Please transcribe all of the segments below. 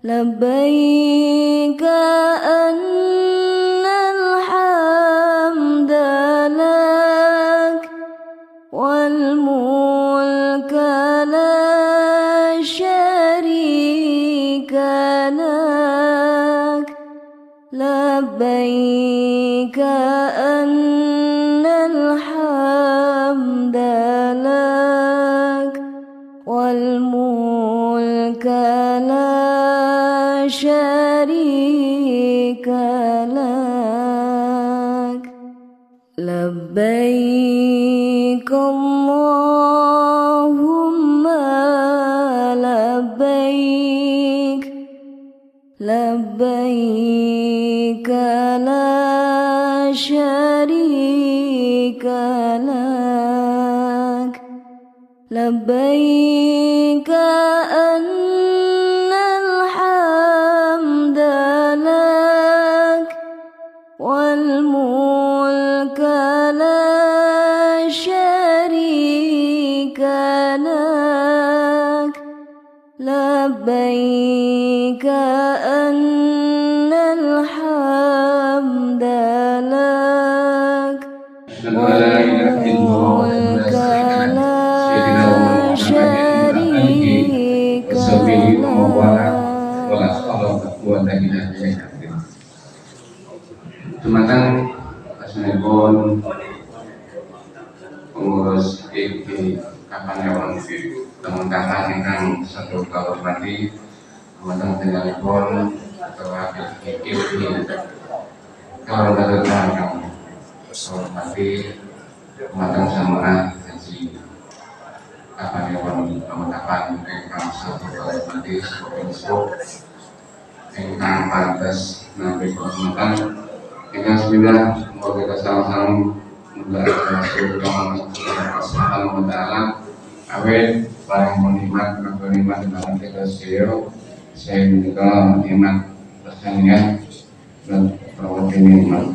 لبيك أن الحمد لك والملك لا شريك لك لبيك أن الحمد لك والملك لا شريك لك لبيك اللهم لبيك لبيك لا شريك لك لبيك أن الحمد لك والملك لا شريك لك لبيك أن الحمد لك والملك لا شريك لك. Jumatan asmanipun pengurus IB Kapanewon teman-teman ingkang satu kahormati teman-teman tinggalipun ketua IB kahormatan kami hormati teman-teman jamaah haji Kapanewon teman-teman ingkang satu kahormati ingkang pantes nabi teman-teman dengan sembilan semoga kita sama-sama mudah-mudahan Subhanahu wa ta'ala awet paling menimat dengan kita sendiri saya juga nikmat rasanya dan perwati nikmat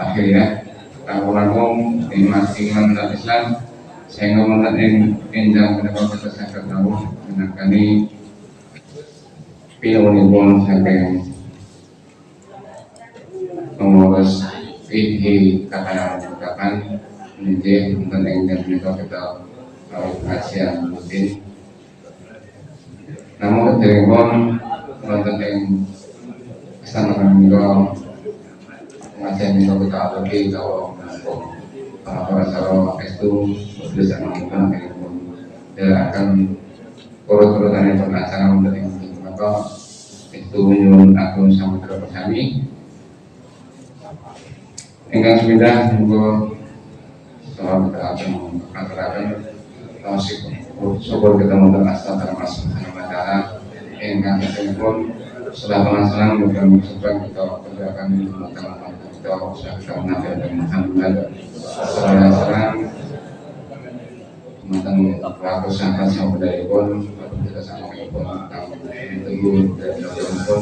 akhirnya kamu nikmat iman dan Islam saya ngomong yang enjang kenapa kita sangat tahu dengan kami pilih sampai pengurus fikih katakan menjadi penting dan kita kajian rutin. Namun telepon penting kesana juga kajian kita lagi kalau para itu bisa melakukan telepon dia akan turut-turutan pengacara penting maka itu menyuruh akun sama kami ingkang semindah monggo salam aturaken syukur kita untuk asal dalam Subhanahu wa ta'ala ingkang sampun salam mudah-mudahan kita akan teman-teman kita usaha kita mengajar dari Muhammad salam teman-teman waktu sampai dari pun kita sampai pun itu dari pun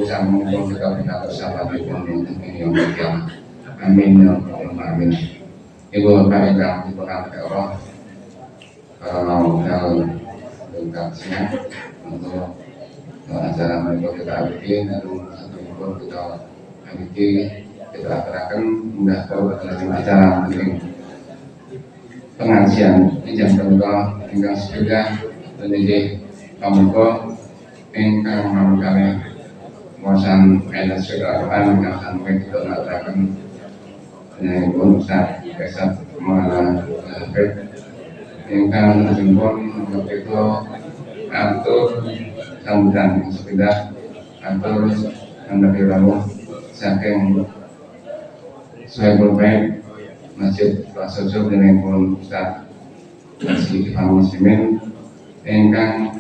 bisa mengumum kita bersama di pun yang berjamaah. Amin ya Allah, amin. Ibu kami kami diberkati Allah. Kalau lengkap siap untuk acara mereka kita bikin, lalu satu minggu kita bikin, kita akan mudah tahu dalam acara penting pengajian ini jam berapa tinggal sudah menjadi kamu engkau mau kalian muasan enak sudah akan kita mengatakan pun saat besok malam ingkang simbol itu atur sambutan sepeda atur mendapi lalu saking Soebul Baik Masjid Prasojo dengan pun Ustaz Masjid Imam Muslimin ingkang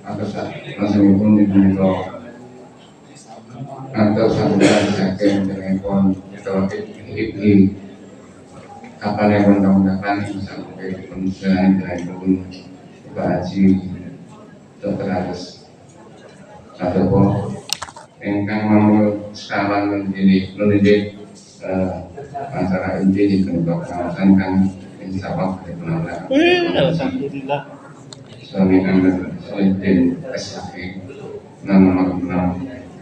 atur pun dibunuh atur sambutan saking dengan pun di kapal yang menggunakan sampai penulisan dari pun Pak Haji Dr. Haris ataupun engkang mau sekarang mendidik acara inti di kelompok kawasan kan insya Allah dikenalkan. Alhamdulillah. Suami Anda Soedin SAP nama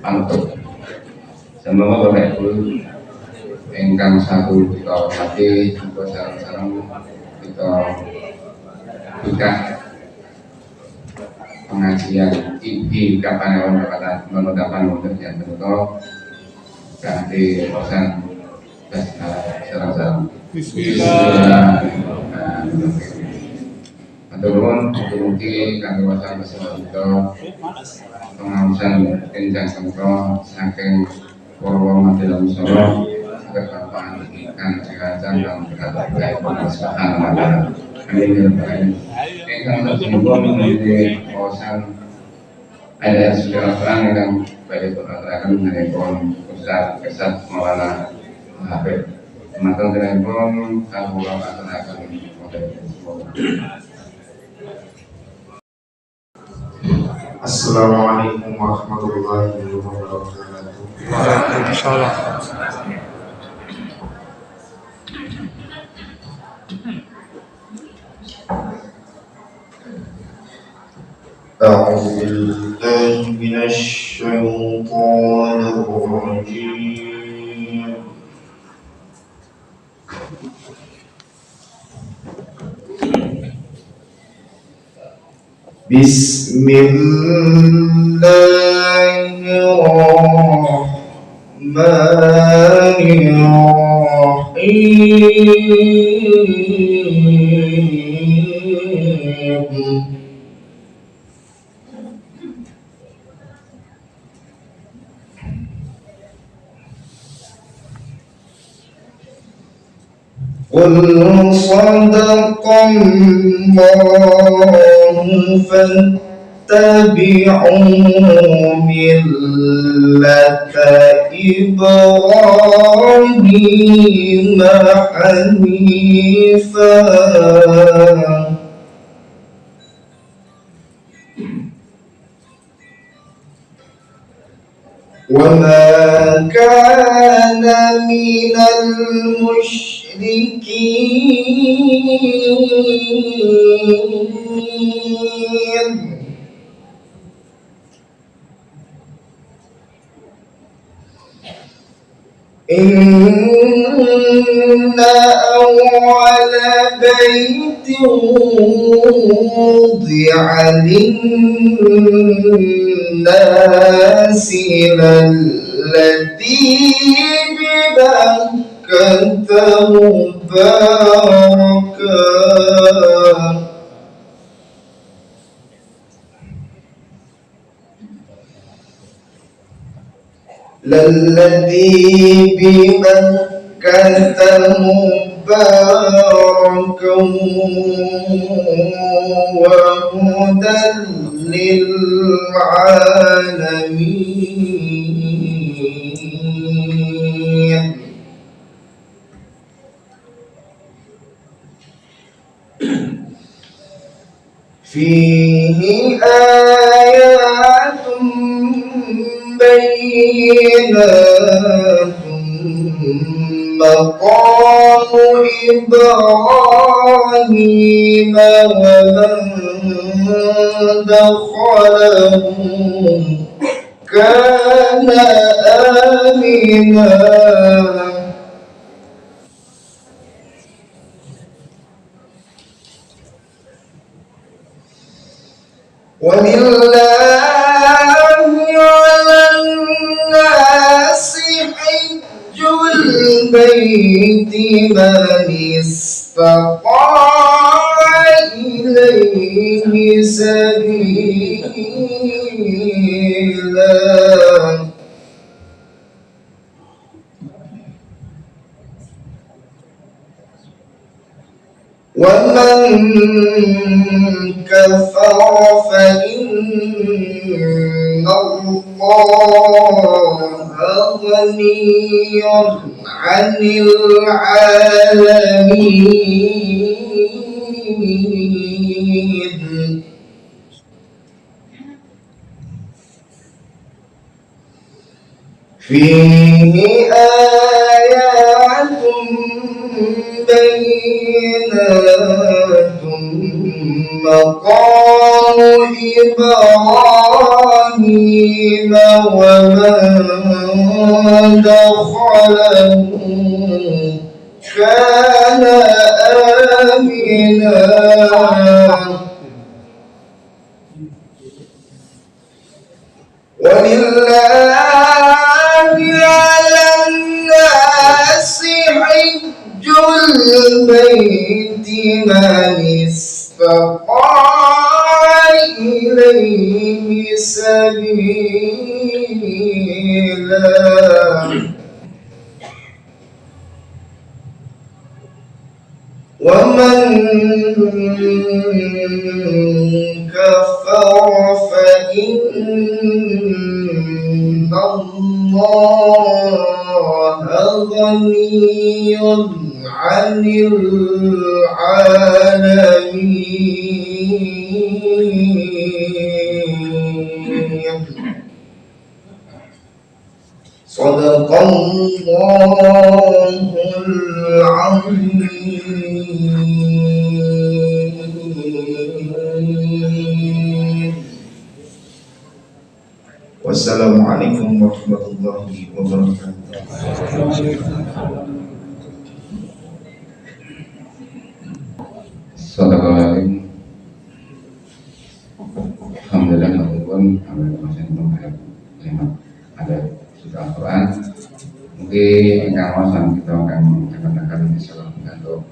panutup. Semoga Bapak Ibu ingkang satu kita hormati, kita sareng-sareng kita buka pengajian ibi kapan menetapkan untuk yang bentuk ganti pesan sareng-sareng. Bismillahirrahmanirrahim. Turun mugi kangge wasan kita pengawasan enjang sengko saking para matilah musala kepapan ingkang dirajang dan berkata-kata Allah Subhanahu wa taala. Amin ya rabbal alamin. Ingkang semoga menjadi wawasan ada segala perang yang baik berkatakan mengenai Ustaz Kesat Maulana Habib matang telepon kalau akan Assalamualaikum warahmatullahi wabarakatuh. Waalaikumsalam. أعوذ بالله من الشيطان الرجيم. بسم الله الرحمن الرحيم. قل صدق الله فاتبعوا ملة إبراهيم حنيفا وما كان من المشركين. إن أول بيت وضع للناس الذي ببكة مباركا للذي بمكة مباركا وهدى للعالمين. فيه آيات بينات مقام إبراهيم ومن دخله كان آمنا. ولله على الناس حج البيت من استطاع إليه سبيلا. ومن كفر فإن الله غني عن العالمين. فيه آيات بينات مقام إبراهيم إبراهيم ومن دخله كان آمنا ولله على الناس حج البيت من استطاع إليه سبيلا ومن كفر فإن الله غني عن العالمين صدق الله العظيم والسلام عليكم ورحمة الله وبركاته. Assalamualaikum. Alhamdulillah, alhamdulillah, ada sudah Al-Quran. Mungkin yang awasan kita akan katakan insyaallah untuk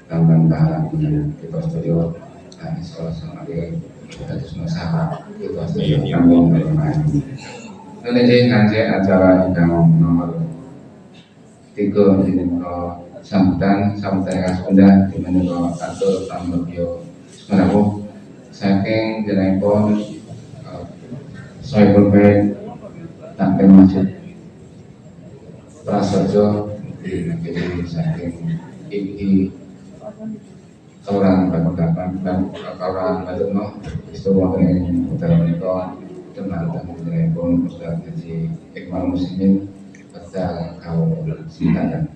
tambahan bahan kita studio dan insyaallah sama dia kita semua sahabat kita studio kami bermain. Ini ngaji acara yang nomor 3 ini sambutan yang sudah di mana atur tambah bio sebenarnya saking jenaypun saya berbeda sampai masjid prasaja jadi saking ini orang berpendapat dan orang berdoa istiwa yang utara mereka teman-teman jenaypun Ustaz Haji Iqbal Muslimin pada kaum sintanan.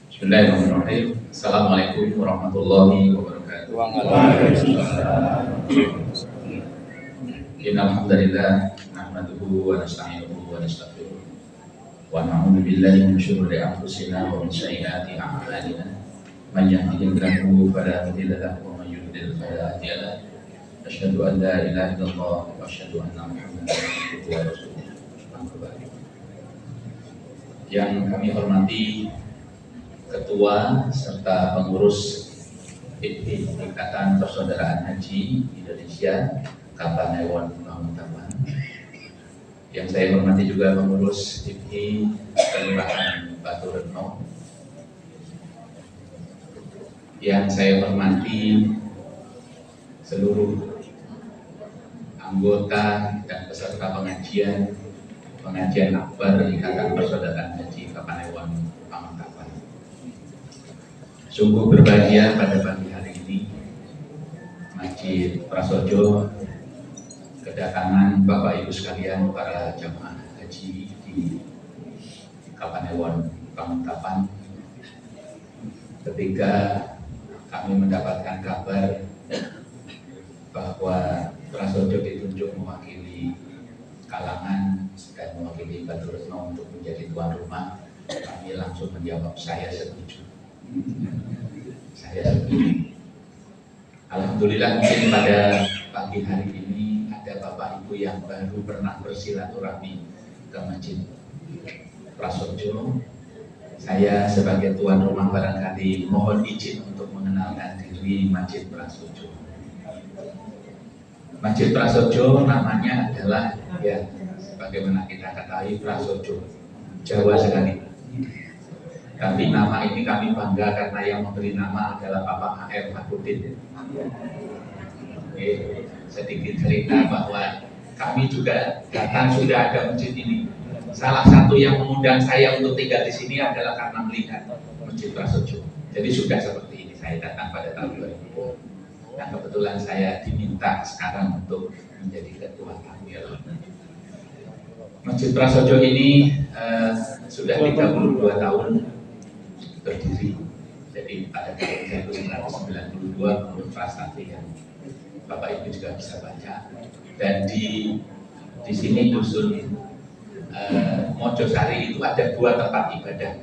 Bismillahirrahmanirrahim. Assalamualaikum warahmatullahi wabarakatuh. Innal hamdalillah nahmaduhu wa nasta'inuhu wa nastaghfiruh wa na'udzu billahi min shururi anfusina wa min sayyiati a'malina. Man yahdihillahu fala mudilla lahu wa man yudlil fala hadiya lahu. Asyhadu an la ilaha illallah wa asyhadu anna Muhammadan abduhu wa rasuluh. Yang kami hormati Ketua serta pengurus Ikatan Persaudaraan Haji Indonesia Kapanewon Pamungkapan. Yang saya hormati juga pengurus IPI Kelurahan Batu Retno. Yang saya hormati seluruh anggota dan peserta pengajian akbar Ikatan Persaudaraan Haji Kapanewon Pamungkapan. Sungguh berbahagia pada pagi hari ini Masjid Prasojo kedatangan Bapak Ibu sekalian para jamaah haji di Kapanewon Pamungkapan ketika kami mendapatkan kabar bahwa Prasojo ditunjuk mewakili kalangan dan mewakili Batu Retno untuk menjadi tuan rumah. Kami langsung menjawab saya setuju. Saya setuju. Alhamdulillah mungkin pada pagi hari ini ada Bapak Ibu yang baru pernah bersilaturahmi ke Masjid Prasojo. Saya sebagai tuan rumah barangkali mohon izin untuk mengenalkan diri Masjid Prasojo. Masjid Prasojo namanya adalah ya sebagaimana kita ketahui Prasojo, Jawa sekali. Tapi nama ini kami bangga karena yang memberi nama adalah Bapak HR Fakudin. Sedikit cerita bahwa kami juga datang sudah ada masjid ini. Salah satu yang mengundang saya untuk tinggal di sini adalah karena melihat Masjid Prasojo. Jadi sudah seperti ini saya datang pada tahun 2000. Dan kebetulan saya diminta sekarang untuk menjadi ketua amir. Masjid Prasojo ini sudah 32 tahun berdiri. Jadi pada tahun 1992 menurut prasasti yang Bapak Ibu juga bisa baca. Dan di sini dusun Mojosari itu ada 2 tempat ibadah.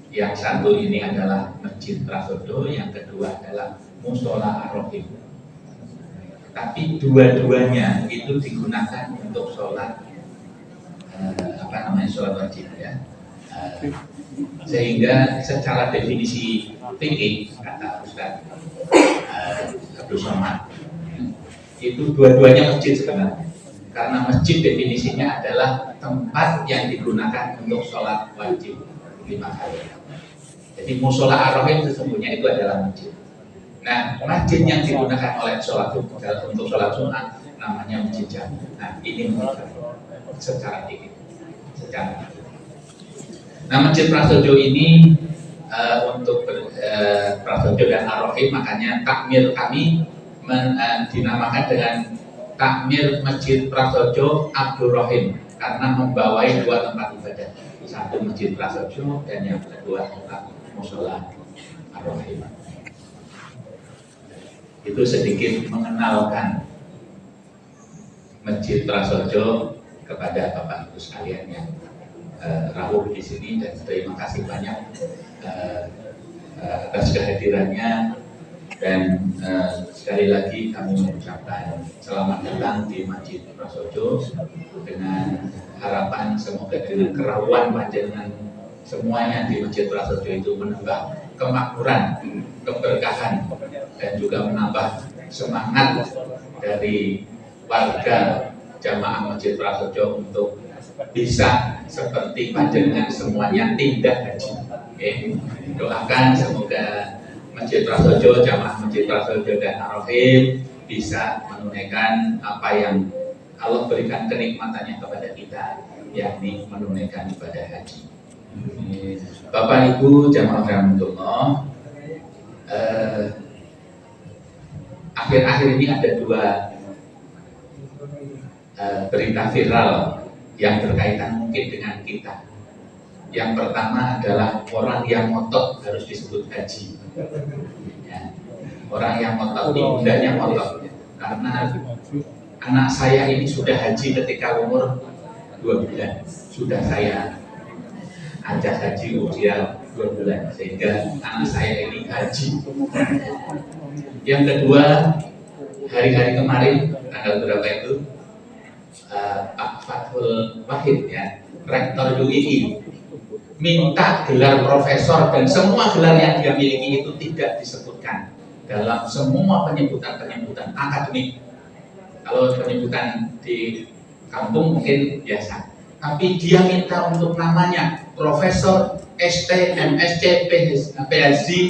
Yang satu ini adalah Masjid Prasojo, yang kedua adalah Musola Ar-Rohim. Tapi dua-duanya itu digunakan untuk sholat sholat wajib ya. Sehingga secara definisi fikih kata Ustaz Abdul Somad itu dua-duanya masjid sebenarnya. Karena masjid definisinya adalah tempat yang digunakan untuk sholat wajib 5 kali. Jadi musola ar-rohim sesungguhnya itu adalah masjid. Nah, masjid yang digunakan oleh sholat untuk sholat sunnah namanya masjid jami. Nah, ini secara fikih. Nah, masjid Prasojo ini untuk Prasojo dan ar-rohim, makanya takmir kami dinamakan dengan takmir Masjid Prasojo Abdul Rohim karena membawai 2 tempat ibadah, satu Masjid Prasojo dan yang kedua adalah Musola Ar-Rohim. Itu sedikit mengenalkan Masjid Prasojo kepada Bapak Ibu sekalian yang rawuh di sini, dan terima kasih banyak atas kehadirannya. Dan sekali lagi kami mengucapkan selamat datang di Masjid Prasojo dengan harapan semoga dengan kerawan panjenengan semuanya di Masjid Prasojo itu menambah kemakmuran, keberkahan, dan juga menambah semangat dari warga jamaah Masjid Prasojo untuk bisa seperti panjenengan semuanya tindak haji. Doakan semoga Masjid Prasojo, jamaah Masjid Prasojo dan ar-rohim bisa menunaikan apa yang Allah berikan kenikmatannya kepada kita, yakni menunaikan ibadah haji. Bapak Ibu jamaah rahmatullah, akhir-akhir ini ada 2 berita viral yang berkaitan mungkin dengan kita. Yang pertama adalah orang yang ngotot harus disebut haji. Ya. Orang yang ngotot, ibundanya ngotot, karena anak saya ini sudah haji ketika umur 2 bulan, sudah saya ajak haji usia 2 bulan, sehingga anak saya ini haji. Yang kedua, hari-hari kemarin tanggal berapa itu, Pak Fathul Wahid ya, Rektor UII minta gelar profesor dan semua gelar yang dia miliki itu tidak disebutkan dalam semua penyebutan akademik. Kalau penyebutan di kampung mungkin biasa, tapi dia minta untuk namanya profesor, ST, MSc, PhD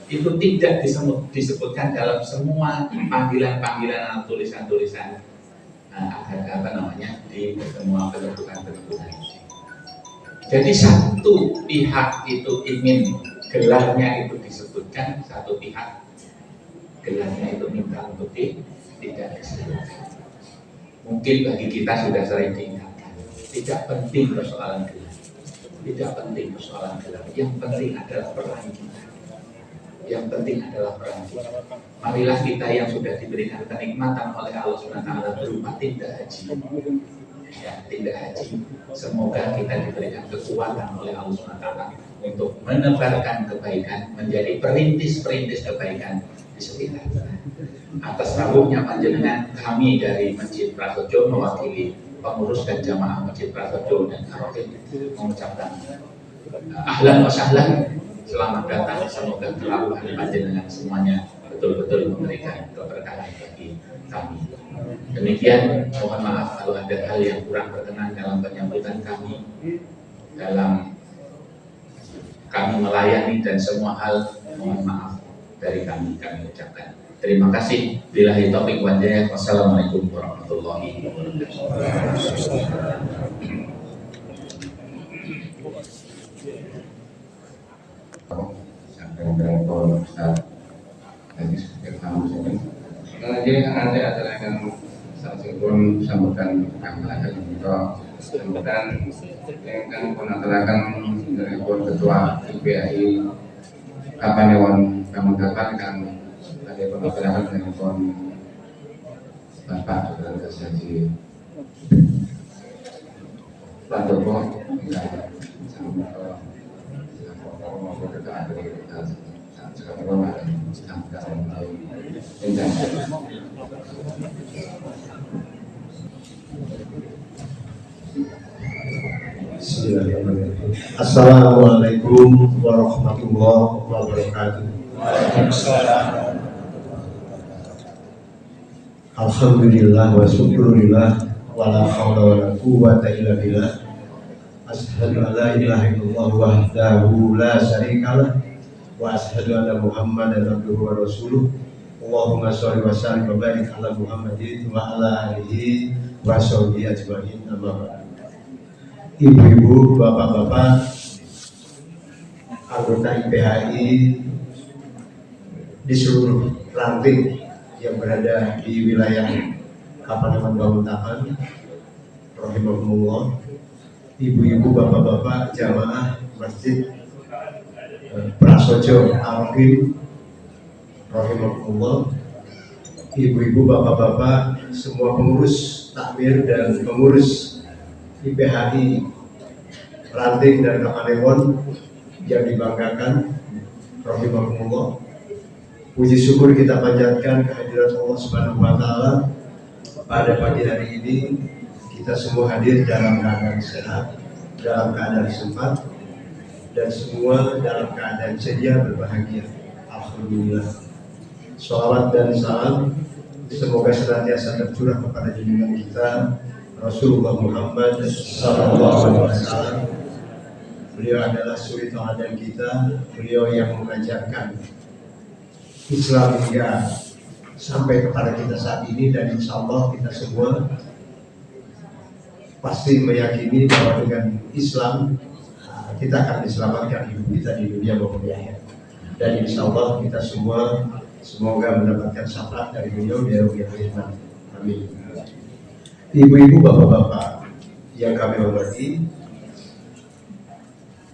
itu tidak disebutkan dalam semua panggilan-panggilan atau tulisan-tulisan di semua penyebutan. Jadi satu pihak itu ingin gelarnya itu disebutkan, satu pihak gelarnya itu minta untuk tidak disebutkan. Mungkin bagi kita sudah sering diingatkan, tidak penting persoalan gelar, tidak penting persoalan gelar. Yang penting adalah peran kita. Yang penting adalah peran kita. Marilah kita yang sudah diberikan kenikmatan oleh Allah SWT berupa tindak haji. Ya, tindak haji. Semoga kita diberikan kekuatan oleh Allah SWT untuk menebarkan kebaikan, menjadi perintis-perintis kebaikan di sekitar kita. Atas rawuhnya panjenengan, kami dari Masjid Prasojo mewakili pengurus dan jamaah Masjid Prasojo dan ar-rohim mengucapkan ahlan wa sahlan, selamat datang. Semoga kerawuhan panjenengan semuanya betul-betul memberikan keberkahan bagi kami. Demikian, mohon maaf kalau ada hal yang kurang berkenan dalam penyambutan kami, dalam kami melayani, dan semua hal mohon maaf dari kami ucapkan. Terima kasih. Billahi taufiq wal hidayah. Wassalamualaikum warahmatullahi Jadi nanti adalah yang sampun sambutan kami untuk sambutan yang kan menatalakan dari Ketua IPAI kapan kamu datang kan tadi pengajaran dengan pon Bapak Saudara Haji Pak Joko enggak sama Bismillahirrahmanirrahim. Assalamualaikum warahmatullahi wabarakatuh. Alhamdulillah wa syukurillah wa la hawla wa la quwwata illa billah. Asyhadu an la ilaha illallah wahdahu la syarikalah wa asyhadu anna Muhammadan abduhu wa rasuluh. Allahumma shalli wa sallim wa barik ala Muhammadin wa ala alihi wa sahbihi ajma'in. Amma ba'du. Ibu-ibu, bapak-bapak, anggota IPHI di seluruh ranting yang berada di wilayah Kapanewon Banguntapan, rahimahumullah, ibu-ibu, bapak-bapak, jamaah Masjid Prasojo Al-Mukim, rahimahumullah, ibu-ibu, bapak-bapak, semua pengurus takmir dan pengurus IPHI Ranting dan Kapanewon yang dibanggakan, rahimahumullah. Puji syukur kita panjatkan kehadirat Allah Subhanahu wa taala pada pagi hari ini. Kita semua hadir dalam keadaan sehat, dalam keadaan sempat, dan semua dalam keadaan ceria berbahagia. Alhamdulillah. Shalawat dan salam semoga senantiasa tercurah kepada junjungan kita Rasulullah Muhammad sallallahu alaihi wasallam. Beliau adalah suri tauladan kita, beliau yang mengajarkan Islam hingga sampai kepada kita saat ini, dan insya Allah kita semua pasti meyakini bahwa dengan Islam kita akan diselamatkan hidup kita di dunia maupun di akhirat. Dan insya Allah kita semua semoga mendapatkan syafaat dari beliau di yaumil akhir. Amin. Ibu-ibu, bapak-bapak yang kami hormati,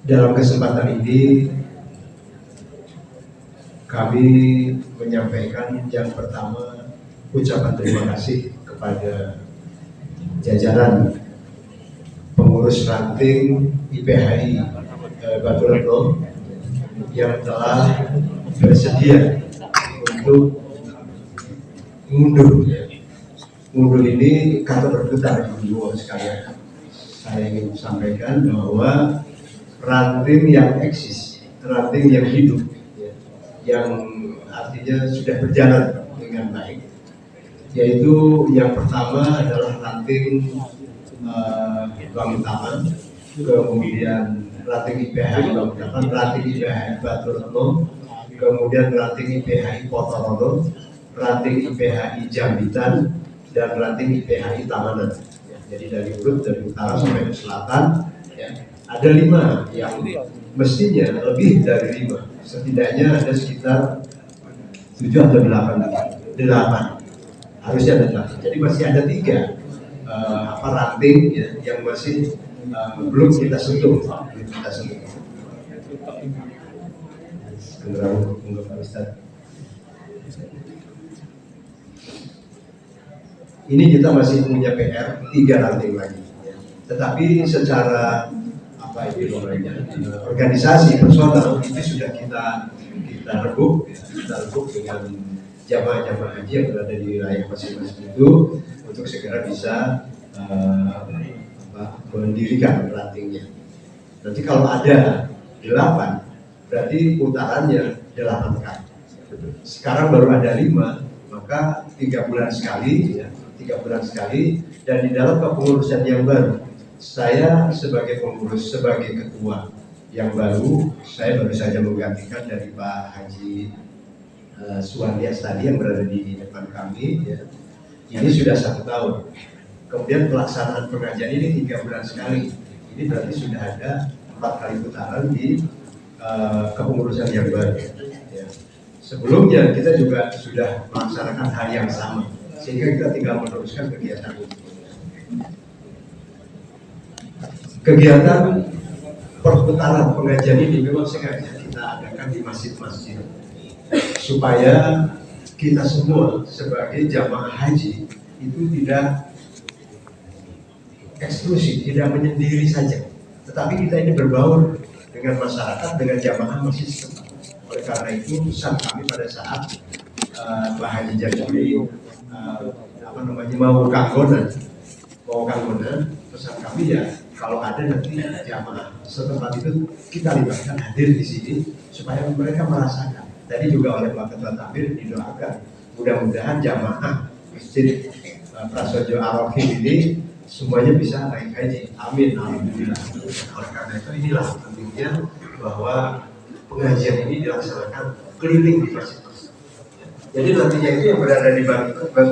dalam kesempatan ini kami menyampaikan yang pertama ucapan terima kasih kepada jajaran pengurus ranting IPHI Batu Retno yang telah bersedia untuk mundur. Mundur ini kata berputar ibu sekalian. Saya ingin sampaikan bahwa ranting yang eksis, ranting yang hidup, yang artinya sudah berjalan dengan baik, yaitu yang pertama adalah ranting Banguntapan, kemudian ranting IPHI Banguntapan, ranting IPHI Batu Retno, kemudian ranting IPHI Potorondo, ranting IPHI Jambitan, dan ranting IPHI Tamanan. Jadi dari urut dari utara sampai ke selatan, ya, ada 5 yang mestinya lebih dari 5. Setidaknya ada sekitar 7 atau 8 harusnya ada 8. Jadi masih ada 3 ranting ya, yang masih belum kita sentuh. Ini kita masih punya PR 3 ranting lagi. Tetapi secara organisasi personal itu sudah kita rebuk dengan jamaah-jamaah haji yang berada di wilayah masing-masing itu untuk segera bisa mendirikan rantingnya. Nanti kalau ada 8, berarti putarannya 8 kali. Sekarang baru ada 5, maka 3 bulan sekali, ya, 3 bulan sekali. Dan di dalam kepengurusan yang baru, saya sebagai pengurus, sebagai ketua yang baru, saya baru saja menggantikan dari Pak Haji Suwandias tadi yang berada di depan kami. Ya. Ini sudah 1 tahun. Kemudian pelaksanaan pengajian ini 3 bulan sekali. Ini berarti sudah ada 4 kali putaran di kepengurusan yang baru. Ya. Sebelumnya kita juga sudah melaksanakan hal yang sama, sehingga kita tinggal meneruskan kegiatan ini. Kegiatan perputaran pengajian ini memang sengaja kita kita adakan di masjid-masjid supaya kita semua sebagai jamaah haji itu tidak eksklusif, tidak menyendiri saja, tetapi kita ini berbaur dengan masyarakat, dengan jamaah masjid setempat. Oleh karena itu pesan kami pada saat Pak Haji Jajuri mau kanggonan, pesan kami ya kalau ada nanti jamaah setempat itu kita libatkan hadir di sini supaya mereka merasakan. Tadi juga oleh Pak Ketua Takmir didoakan mudah-mudahan jamaah Masjid Prasojo Ar-Rahim ini semuanya bisa naik haji. Amin. Alhamdulillah. Oleh karena itu inilah pentingnya bahwa pengajian ini dilaksanakan keliling di masjid-masjid. Jadi nantinya itu yang berada di Batu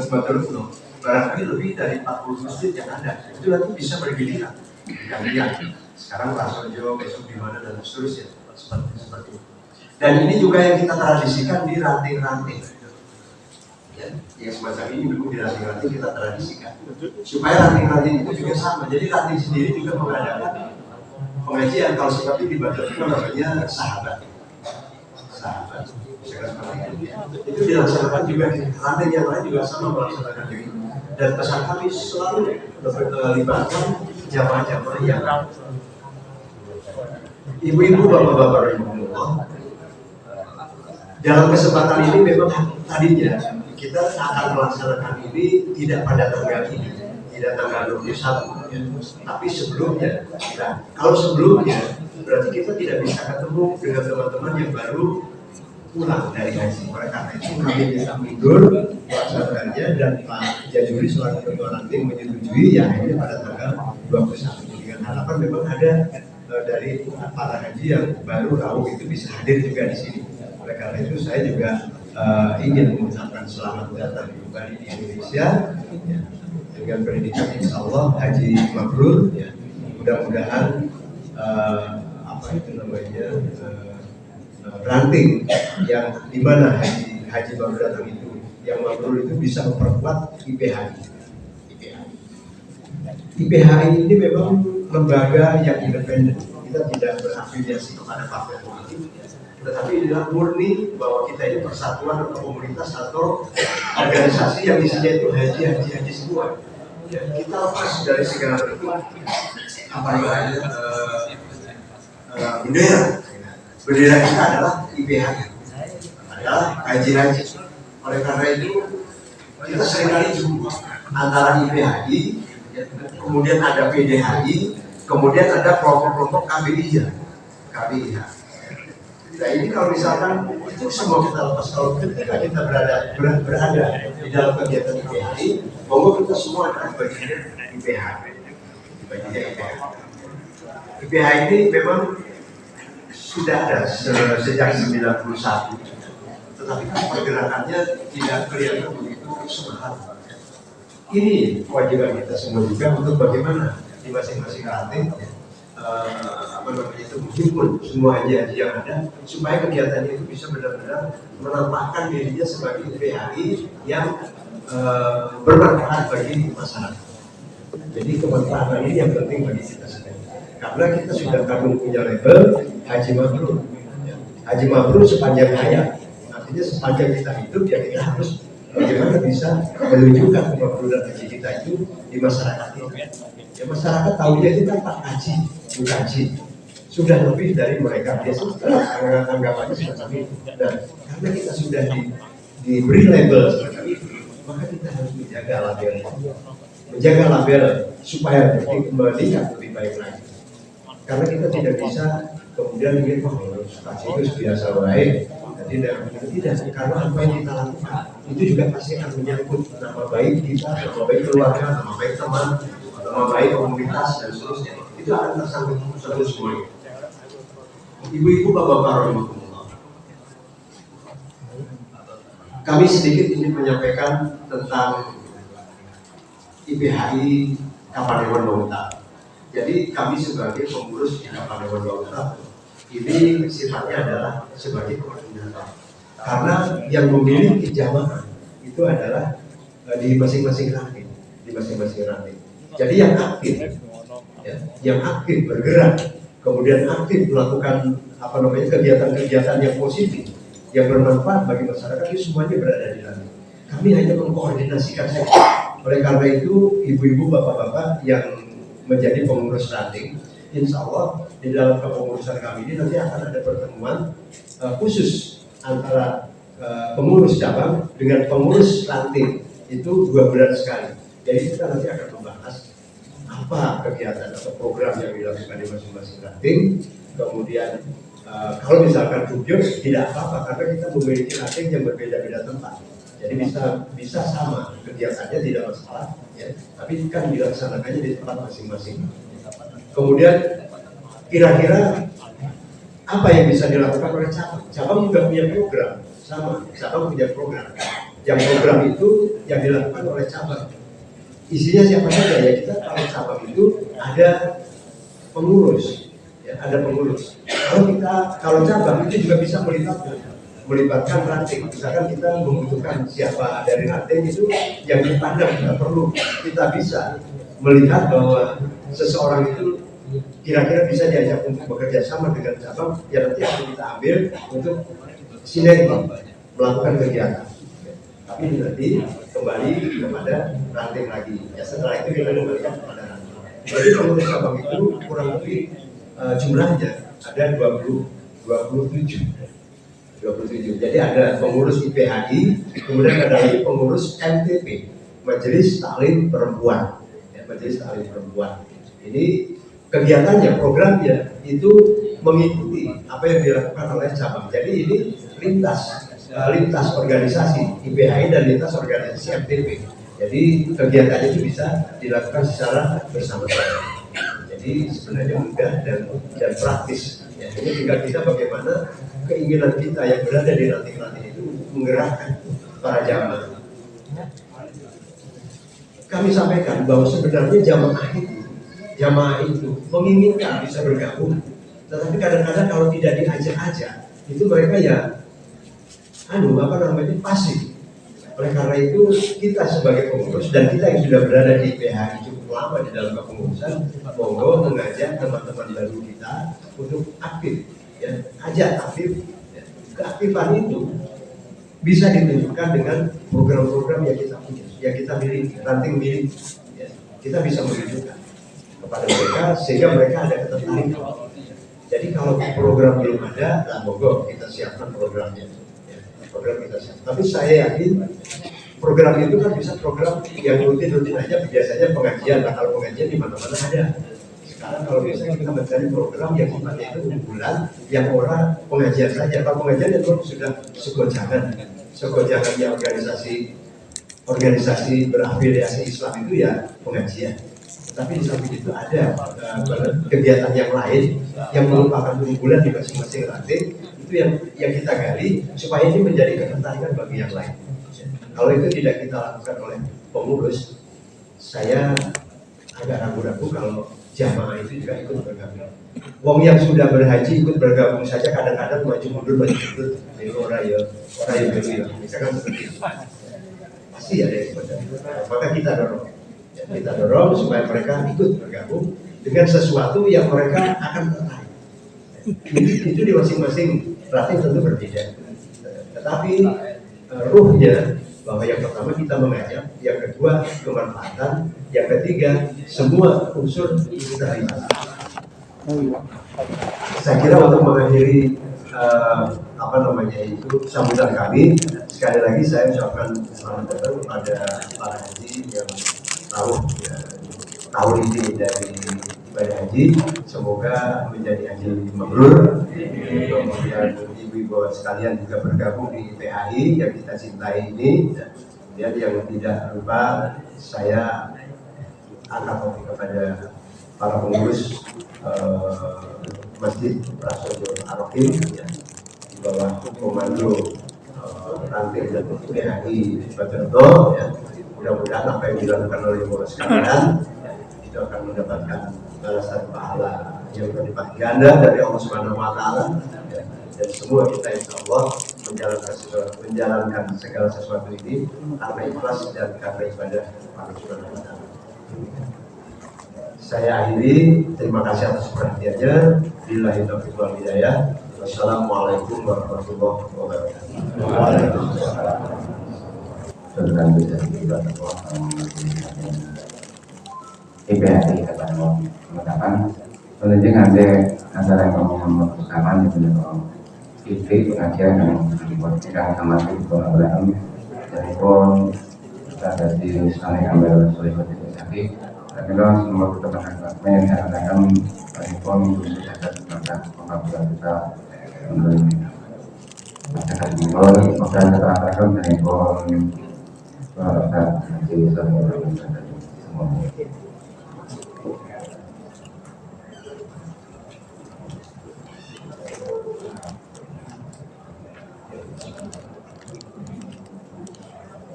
barangkali lebih dari 40 masjid yang ada. Itu nanti bisa bergiliran. Gantian. Sekarang Prasojo, besok di mana dan seterusnya. Seperti itu. Dan ini juga yang kita tradisikan di ranting-ranting. Ya, yang semacam ini dulu di ranting-ranting kita tradisikan. Supaya ranting-ranting itu juga sama. Jadi ranting sendiri juga mengadakan pengajian. Kalau seperti di Batu itu namanya sahabat. Itu dilaksanakan juga di ranting yang lain juga sama melaksanakan ini. Dan pesan kami selalu melibatkan jamaah-jamaah yang ibu-ibu, bapak-bapak, rahimahullah. Dalam kesempatan ini memang tadinya kita akan melaksanakan ini tidak pada tanggal ini, tidak tanggal 21 ya. Tapi sebelumnya, nah, kalau sebelumnya berarti kita tidak bisa ketemu dengan teman-teman yang baru pulang dari haji. Oleh karena itu kami bisa mundur pelaksanaannya dan Pak Jajuri selaku ketua ranting menyetujui ya akhirnya pada tanggal 21 dengan harapan memang ada dari para haji yang baru tahu itu bisa hadir juga di sini. Oleh karena itu saya juga ingin mengucapkan selamat datang kembali di Indonesia ya, dengan pendidikan insya Allah haji mabrur ya. Mudah-mudahan ranting yang dimana haji baru datang itu yang mabrur itu bisa memperkuat IPHI. IPHI ini memang lembaga yang independen, kita tidak berafiliasi kepada partai politik, tetapi adalah murni bahwa kita ini persatuan atau komunitas atau organisasi yang isinya itu haji semua. Ya, kita lepas dari segala bentuk bendera kita adalah IPHI, adalah haji. Oleh karena itu kita seringkali jumpa antara IPHI, kemudian ada PDHI, kemudian ada kelompok-kelompok KBIH. Nah ini kalau misalkan itu semua kita lepas, kalau ketika kita berada di dalam kegiatan IPHI, bahwa kita semua adalah bagian IPHI. IPHI ini memang sudah ada sejak 91, tetapi kan pergerakannya tidak kelihatan begitu semangat. Ini kewajiban kita semua juga untuk bagaimana di masing-masing ranting itu menghimpun semua haji yang ada supaya kegiatan itu bisa benar-benar menampakkan dirinya sebagai IPHI yang bermanfaat bagi masyarakat. Jadi kemanfaatan ini yang penting bagi kita semua. Karena kita sudah kagum punya label haji mabrur. Haji mabrur sepanjang hayat. Artinya sepanjang kita hidup ya kita harus bagaimana bisa menunjukkan kemabruran haji kita itu di masyarakat ini. Ya masyarakat tahunya itu kan Pak Haji, Bu Haji. Sudah lebih dari mereka biasa anggapannya semacam itu. Dan karena kita sudah diberi label seperti itu, maka kita harus menjaga label supaya meningkat lebih baik lagi. Karena kita tidak bisa kemudian ingin pasti itu biasa baik, tidak, karena apa yang kita lakukan itu juga pasti akan menyangkut nama baik kita, nama baik keluarga, nama baik teman, nama baik komunitas dan seterusnya. Itu akan tersangkut semuanya. Ibu-ibu, bapak-bapak, rahimahullah. Kami sedikit ingin menyampaikan tentang IPHI Kapanewon Bauta. Jadi kami sebagai pengurus Kapanewon Bauta ini sifatnya adalah sebagai koordinator. Karena yang memiliki jamaah itu adalah di masing-masing ranting, Jadi yang aktif bergerak, kemudian aktif melakukan kegiatan-kegiatan yang positif, yang bermanfaat bagi masyarakat itu semuanya berada di dalam. Kami hanya mengkoordinasikan saja. Oleh karena itu, ibu-ibu, bapak-bapak yang menjadi pengurus ranting, insya Allah di dalam kepengurusan kami ini nanti akan ada pertemuan khusus antara pengurus cabang dengan pengurus ranting, itu 2 bulan sekali. Jadi kita nanti akan membahas apa kegiatan atau program yang dilakukan di masing-masing ranting. Kemudian kalau misalkan jujur tidak apa-apa karena kita memiliki ranting yang berbeda-beda tempat. Jadi bisa sama kegiatannya, tidak masalah, ya. Tapi kan dilaksanakannya di tempat masing-masing. Kemudian kira-kira apa yang bisa dilakukan oleh cabang? Cabang juga punya program, sama. Cabang punya program. Yang program itu yang dilakukan oleh cabang. Isinya siapa saja ya, kita kalau cabang itu ada pengurus, ya, ada pengurus. Kalau cabang itu juga bisa melibatkan ranting. Misalkan kita membutuhkan siapa dari ranting itu yang dipandang, kita bisa melihat bahwa seseorang itu kira-kira bisa diajak untuk bekerja sama dengan cabang, ya nanti akan kita ambil untuk sinergi melakukan kegiatan. Tapi nanti kembali kepada ranting lagi. Ya setelah itu kita kembalikan kepada ranting. Jadi pengurus cabang itu kurang lebih jumlahnya ada 27. Jadi ada pengurus IPHI, kemudian ada lagi pengurus MTP, Majelis Taklim Perempuan. Ya, Majelis Taklim Perempuan. Ini kegiatannya, programnya itu mengikuti apa yang dilakukan oleh cabang. Jadi ini lintas organisasi IPHI dan lintas organisasi MTP. Jadi kegiatannya itu bisa dilakukan secara bersama-sama. Jadi sebenarnya mudah dan praktis. Ya, ini tinggal kita bagaimana keinginan kita yang berada di ranting-ranting itu menggerakkan para jamaah. Kami sampaikan bahwa sebenarnya jamaah itu menginginkan bisa bergabung, tetapi kadang-kadang kalau tidak diajak-ajak itu mereka ya pasif. Oleh karena itu kita sebagai pengurus dan kita yang sudah berada di PHI cukup lama di dalam kepengurusan, monggo mengajak teman-teman baru kita untuk aktif. Ya, ajak aktif. Ya. Keaktifan itu bisa ditunjukkan dengan program-program yang kita punya, yang kita miliki, ranting miliki. Ya. Kita bisa menunjukkan kepada mereka sehingga mereka ada ketertarikan. Jadi kalau program belum ada, monggo kita siapkan programnya. Ya, program kita siapkan. Tapi saya yakin program itu kan bisa program yang rutin-rutin aja, biasanya pengajian. Nah, kalau pengajian di mana-mana ada. Sekarang kalau biasanya kita mencari program yang sifatnya itu unggulan, yang orang pengajian saja. Kalau pengajian itu sudah segojangan yang organisasi berafiliasi Islam itu ya pengajian. Tapi di samping itu ada kegiatan yang lain yang merupakan unggulan di masing-masing ranting, itu yang kita gali supaya ini menjadi ketertarikan bagi yang lain. Kalau itu tidak kita lakukan oleh pengurus, saya agak ragu-ragu kalau jamaah itu juga ikut bergabung. Wong yang sudah berhaji ikut bergabung saja kadang-kadang maju mundur. Ini orang yang misalkan seperti itu. Pasti ada yang seperti itu. Maka kita dorong supaya mereka ikut bergabung dengan sesuatu yang mereka akan tertarik. Itu di masing-masing ranting tentu berbeda. Tetapi ruhnya bahwa yang pertama kita mengajak, yang kedua kemanfaatan, yang ketiga semua unsur itu terlibat. Saya kira untuk mengakhiri sambutan kami, sekali lagi saya ucapkan selamat datang kepada para haji yang tahun ini dari ibadah haji, semoga menjadi haji mabrur. Kemudian ibu-ibu sekalian juga bergabung di PHI yang kita cintai ini. Kemudian yang tidak lupa saya angkat topi kepada para pengurus Masjid Prasojo Ar-Rahim ya, di bawah komando ranting dan PHI Baterdo ya. Mudah-mudahan apa yang dilakukan oleh ibu sekalian itu akan mendapatkan balasan pahala yang berlipat ganda dari Allah Subhanahu wa Ta'ala ya. Dan semua kita insya Allah menjalankan segala sesuatu ini karena ikhlas dan karena ibadah Allah Subhanahu wa Ta'ala. Saya akhiri, terima kasih atas perhatiannya. Billahi taufiq wal hidayah. Wassalamualaikum warahmatullahi wabarakatuh. Saudara bisa juga IPHI kata penetapan penunjuk nanti antara yang persamaan itu pengajian yang dibuat sidang sama itu Abraham dan pun ada di sana ambil soal itu jadi tapi lo semua teman-teman yang akan pun bisa ada pengajian kita untuk masyarakat Bogor masyarakat terangkan dari Bogor masyarakat di semua.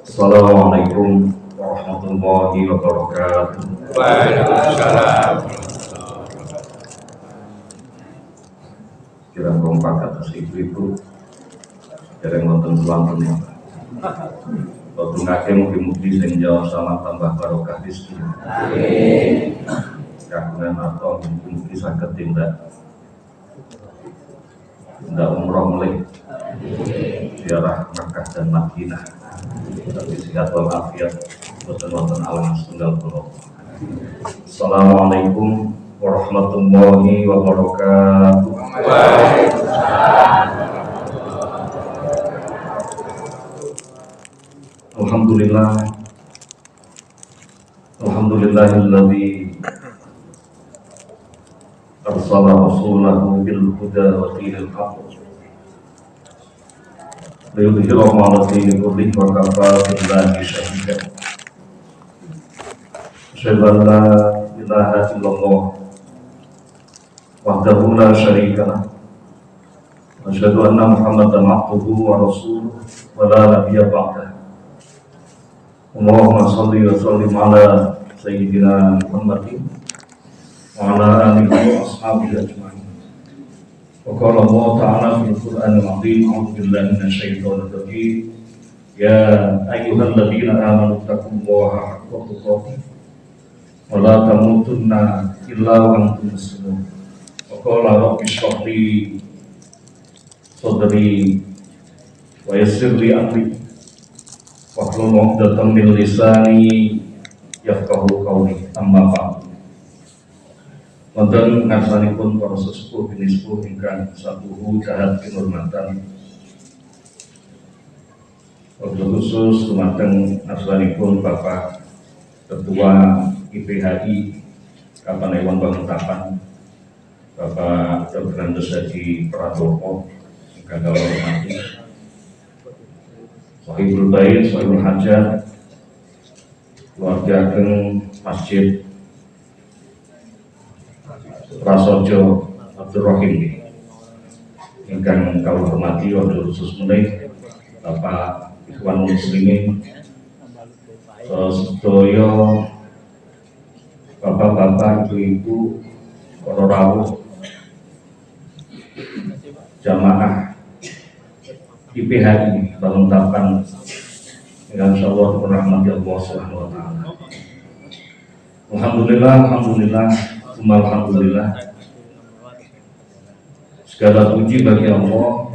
Assalamualaikum warahmatullahi wabarakatuh. Waalaikumsalam. Kira kompak atas ibu-ibu dereng wonten selantunnya. Waktu ngake mugi-mugi sing jauh sama tambah barokah rezeki. Amin. Kagungan atau mugi-mugi saged tindak umroh melih ziarah Makkah dan Madinah. Tapi sehat walafiat boten wonten alangan setunggal kula. Assalamualaikum warahmatullahi wabarakatuh. Alhamdulillahilladzi arsala rasulahu bil huda wa dinil haqq liyudhhirahu 'ala dini kullihi wa kafaa billahi shahida. Asyhadu an la ilaha illallah wahdahu la syarika lah. Asyhadu anna Muhammadan 'abduhu wa rasuluhu wa la nabiyya ba'dahu. Allahumma shalli wa sallim ala sayyidina Muhammadin wa ala alihi wa ashabihi ajma'in. Wa qala Allah ta'ala fil Qur'anil 'azim, a'udzu billahi minasyaitonir rajim. Ya ayyuhalladzina amanu taqullaha haqqa tuqatih wa la tamutunna illa wa antum muslimun. Wa qala rabbi shrah li sadri wa yassir li amri wahlul 'uqdatam min lisani yafqahu qawli. Amma ba'du. Wonten ngarsanipun para sesepuh bini sepuh ingkang sapuhu dahat kinurmatan. Wabil khusus dumateng ngarsanipun Bapak Ketua IPHI Kapanewon Bangetapan, Bapak Dr. Andes Haji Pratopo ingkang kula hormati, Sahibul Bait, Sahibul Hajat, keluarga ageng Masjid Prasojo Abdul Rahim ingkang kula hormati, wabil khusus menika Bapak Ikhwan Muslimin sedaya bapak-bapak, ibu-ibu, para rawuh jamaah IPHI Bangetapan yang insyaallah dirahmati Allah Subhanahu wa taala. Alhamdulillah, alhamdulillah. Segala puji bagi Allah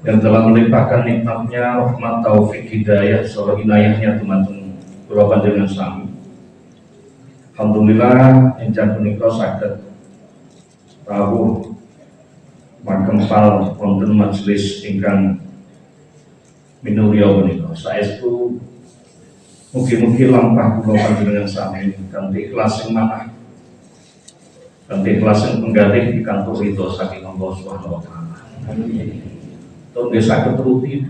yang telah melimpahkan nikmatnya, rahmat, taufik, hidayah, serta inayahnya teman-teman kula panjenengan sami. Alhamdulillah encan punika saged rawuh makempal wonten majelis ingkang minulya punika. Saestu mugi-mugi lampah kula panjenengan sami kanthi ikhlas sing manah, kanthi ikhlas sing penggalih pikantuk ridho saking Allah Subhanahu wa taala. Amin. Nggih saged rutin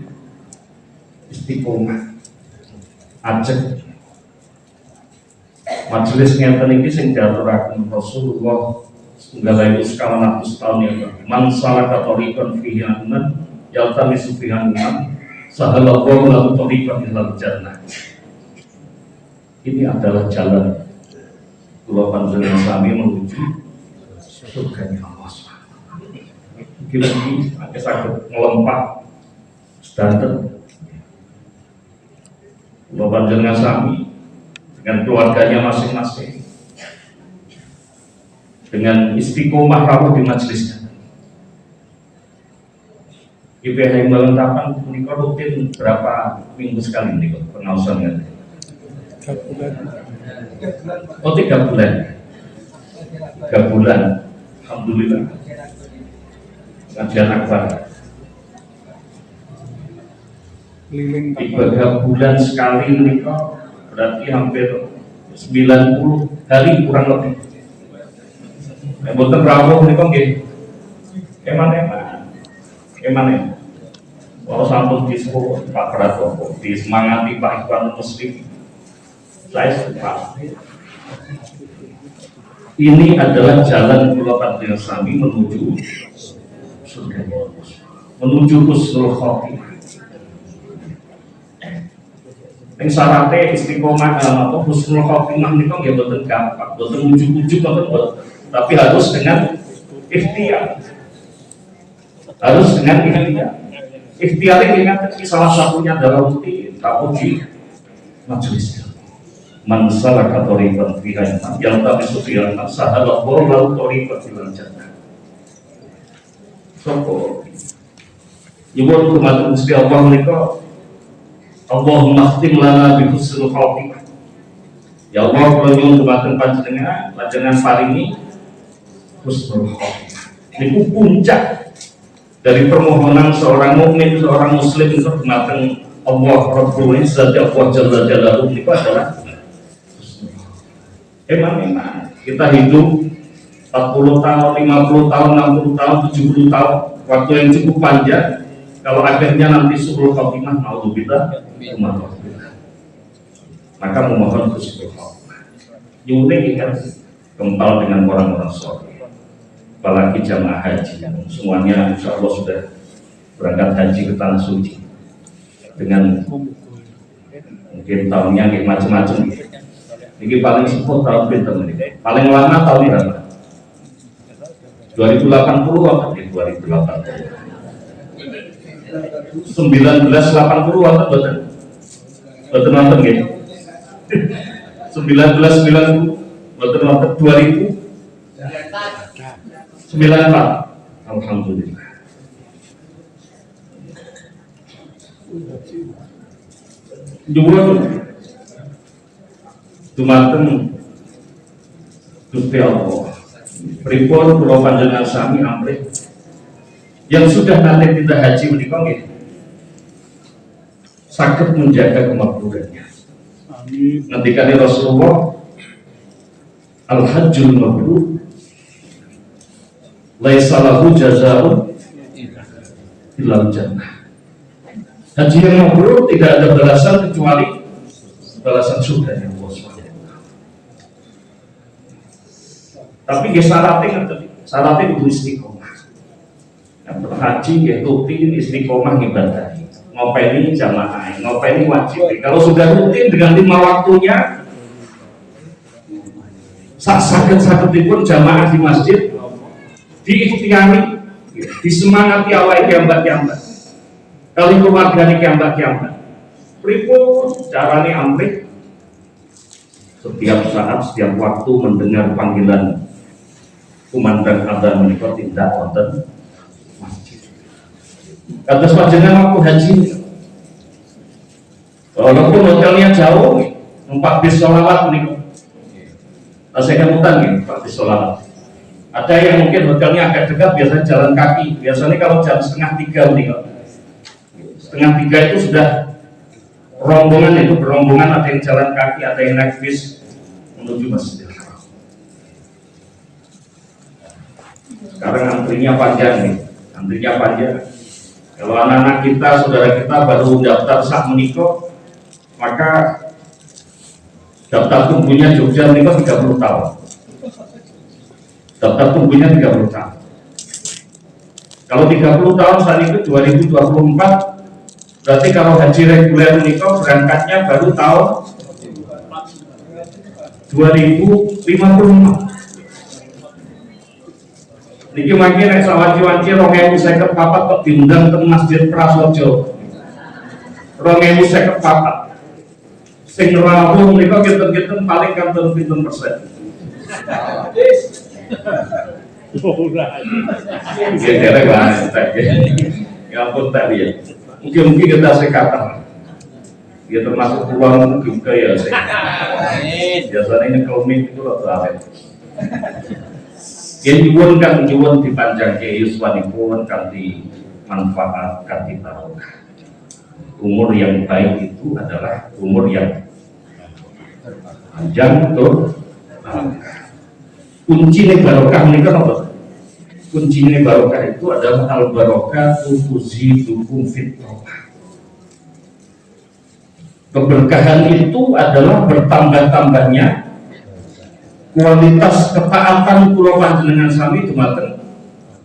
istiqomah ajeng majelis ngeten iki sing diaturaken Rasulullah setunggal ewu sekawan atus tahun yang lalu. Man salaka thoriqan fihi aman yaltamisu fihi aman sahalallahu lahu thoriqan ilal jannah. Ini adalah jalan kula panjenengan sami menuju surganya Allah SWT. Mungkin agak saged ngelempah sedanten kula panjenengan sami dengan keluarganya masing-masing, dengan istiqomah rawuh di majelisnya. IPH Balikpapan menika rutin berapa minggu sekali nih pengawasan kan? 3 bulan. Oh 3 bulan. 3 bulan. Alhamdulillah. Kajian akbar. 3 bulan sekali menika berarti hampir 90 hari kurang lebih. Mboten rawuh menika nggih. Emane. Kalau sampun disebut Pak Prabowo, disemangati Pak Ikhwan Muslim, saya sepakat. Ini adalah jalan kula panjenengan sami menuju surga, menuju husnul khotimah. Yang syaratnya istiqomah atau husnul khotimah niku nggih boten gampang, boten ujug-ujug boten, tapi harus dengan ikhtiar. Harus dengan ikhtiar. Ikhtiar ini salah satunya adalah uti tapuji majelis. Man salaka thariqan fiha yang tapi sufiyan sahabat wallahu thariqan fil jannah. Soko nyuwun dumateng Gusti Allah menika Allahumma khtim lana bi husnul khotimah. Ya Allah kula nyuwun dumateng panjenengan paringi husnul khotimah. Niku puncak dari permohonan seorang mukmin, seorang muslim itu dumateng Allah Rabbul Izzati Allah Jalla Jalaluhu itu adalah emang kita hidup 40 tahun, 50 tahun, 60 tahun, 70 tahun, waktu yang cukup panjang. Kalau akhirnya nanti suhul khotimah naudzubillah, maka memohon husnul khotimah. Nyuwun kan kempal dengan orang-orang saleh. Apalagi jamaah haji, semuanya insya Allah sudah berangkat haji ke tanah suci dengan mungkin tahunnya macam-macam. Ini paling sepuh tahun pinter ini, paling lama tahun ini 2080 atau 2080 1980 atau betul nonton gitu 1990 betul nonton 2000 94. Alhamdulillah. Nyuwun dumateng Gusti Allah. Pripun kula panjenengan sami amrih yang sudah nanti kita haji menika nggih saged menjaga kemakmurannya. Amin. Ngendikane Rasulullah Al-Hajjul Mabrur laisa lahu jazaa'un illal jannah. Haji yang mabrur tidak ada balasan kecuali balasan surga yang Allah SWT. Tapi syaratnya kudu istiqomah. Yang berhaji ya rutin istiqomah ibadah. Ngopeni jamaah, ngopeni wajib. Kalau sudah rutin dengan 5 waktunya, sakit-sakitipun jamaah di masjid diikhtiari, disemangati awake kiambat-kiambat. Kali keluargane kiambat-kiambat. Pripun carane amrih? Setiap saat, setiap waktu mendengar panggilan kumandang adzan menika tindak wonten masjid. Kados panjenengan waktu haji. Walaupun hotelnya jauh, numpak bis sholawat menika. Saya kemutan nih, Pak bis sholawat. Ada yang mungkin hotelnya agak dekat, biasanya jalan kaki. Biasanya kalau jam 2:30 nih, 2:30 itu sudah rombongan, itu berombongan, ada yang jalan kaki, ada yang naik bis menuju Masjidil Haram. Sekarang antrinya panjang nih, antrinya panjang. Kalau anak-anak kita, saudara kita baru daftar sak menikah, maka daftar tunggunya Jogja menikah 30 tahun. Daftar tunggunya 30 tahun. Kalau 30 tahun saat itu 2024, berarti kalau haji reguler menikah berangkatnya baru tahun 2055. Niki mangke nek sawanci-wanci 2054 kok diundang ke Masjid Prasojo. 2054. Sing rawuh menika kinten-kinten paling kanten pinten persen. Ora. Nggih derek banget. Ya ampun tadi ya. Mungkin kita sekatan. Ya termasuk uang juga ya saya. Biasanya ini komik itu loh soalnya. Yang nyuwun dipanjang ke yuswanipun kan dimanfaatkan di barokah. Umur yang baik itu adalah umur yang panjang tuh. Kunci barokah ini kan apa? Kunci barokah itu adalah al barokah tuzidukum fit-taqwa. Keberkahan itu adalah bertambah-tambahnya kualitas ketaatan kula panjenengan sami dumateng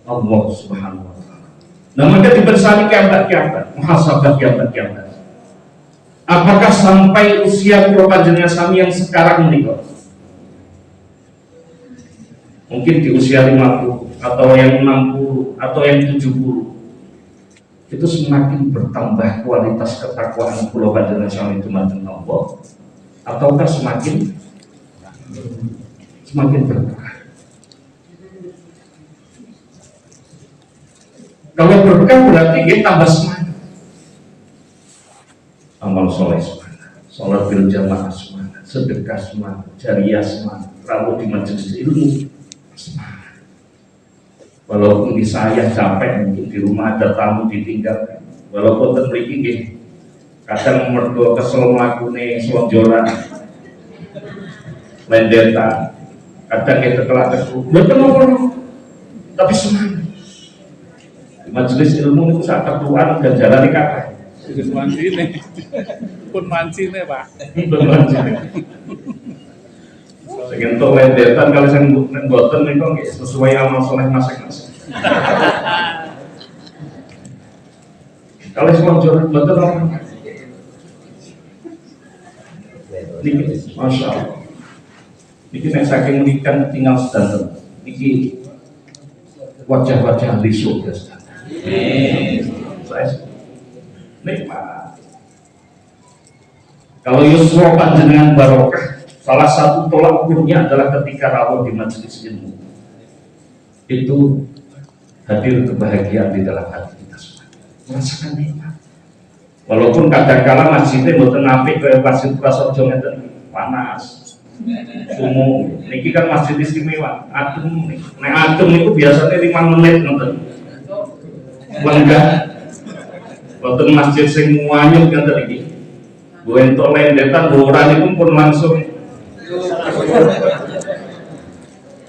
Allah Subhanahu wa taala. Nah, maka dibersani kiamat-kiamat, muhasabah kiamat-kiamat. Apakah sampai usia kula panjenengan sami yang sekarang menikah? Mungkin di usia 50 atau yang 60 atau yang 70 itu semakin bertambah kualitas ketakwaan kula panjenengan sami dumateng Allah ataukah semakin berkah? Kalau berkah berarti kita tambah semangat, amal soleh semangat, sholat berjamaah semangat, sedekah semangat, jariah semangat, rawuh di majelis ilmu semangat. Walaupun di saya capek, mungkin di rumah ada tamu ditinggalkan. Walaupun terperiki nggih, kadang mergo kesel mlakune slonjoran, lendetan, kadang kita kelak-keluk, mboten napa, tapi semangat. Di majelis ilmu itu sak ketuaan dan jalani kathah. Wis mancine. Pun mancine, Pak. Pun mancine. Sing entuk lendetan kalau sing mboten niku nggih sesuai amal saleh masing-masing. Kalau slonjoran mboten apa. Niki Masya Allah. Niki nek saking nikan tinggal sedanten. Niki wajah-wajah risuk ya sedanten. Saya nikmat. Kalau yuswa panjenengan barokah, salah satu tolak ukurnya adalah ketika rawuh di majelis ilmu. Itu hadir kebahagiaan di dalam hati kita semua. Merasakan nikmat. Walaupun kadang-kala masjidnya mboten apik kaya masjid Prasojo ngeten panas. Sumu niki kan masjid istimewa. Adem nek adem niku biasanya 5 menit ngoten. Lenggah. Wonten masjid sing muanyuk ngoten iki. Bu entuk lendetan ora niku pun langsung.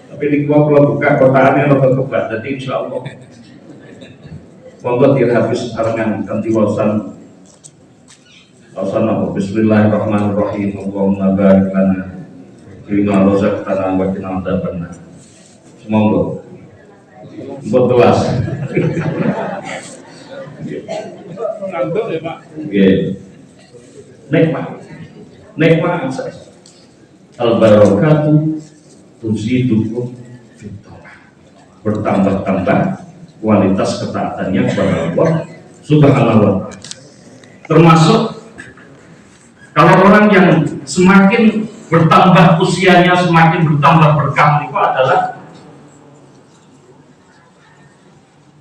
Tapi niku kula buka kotaane rada kebat dadi insyaallah. Monggo dirhabis arengan kanthi wasan Assalamualaikum Bismillahirrahmanirrahim. Allahumma barik lana fima razaqtana wa qina adzabannar. Semoga buat kelas. Ngantuk ya, Pak. Nggih. Nikmat saya. Al barakatu tuzidukum fit-taqwa. Bertambah-tambah kualitas ketaatannya kepada Allah Subhanahu wa taala. Termasuk kalau orang yang semakin bertambah usianya, semakin bertambah berkah itu adalah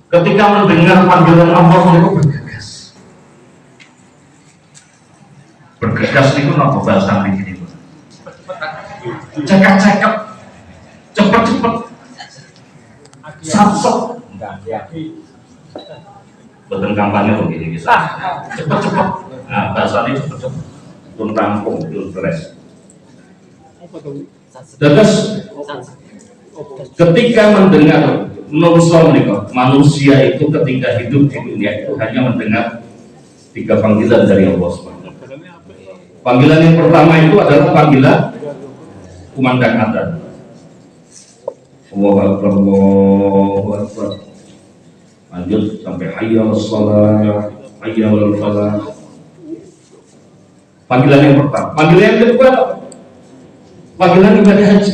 ketika mendengar panggilan Allah itu bergegas. Bergegas itu apa bahasa ini? Cekap-cekap, cepet-cepet, samsok. Betul kampanye begini bisa. Cepet-cepet. Nah, bahasanya cepet-cepet. Pun rampung, pilpres. Terus ketika mendengar manusia itu ketika hidup di dunia itu hanya mendengar 3 panggilan dari Allah SWT. Panggilan yang pertama itu adalah panggilan kumandang adzan. Allahu Akbar, Allahu Akbar. Lanjut sampai hayya 'alas shalah, hayya 'alal falah. Panggilan yang pertama. Panggilan yang kedua apa? Panggilan ibadah haji.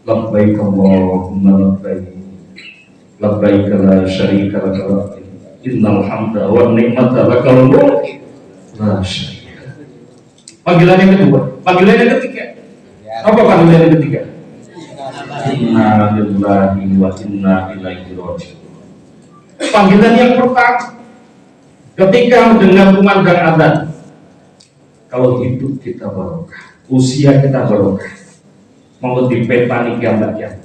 Labbaik Allahumma labbaik. Labbaik la syarika lak labbaik. Innal hamda wan ni'mata lakal mulk la syarika. Panggilan yang kedua. Panggilan yang ketiga. Apa panggilan yang ketiga? Inna lillahi wa inna ilaihi raji'un. Panggilan yang pertama, ketika mendengar kumandang adzan, kalau hidup kita barokah, usia kita barokah, mau dipetani kiamat.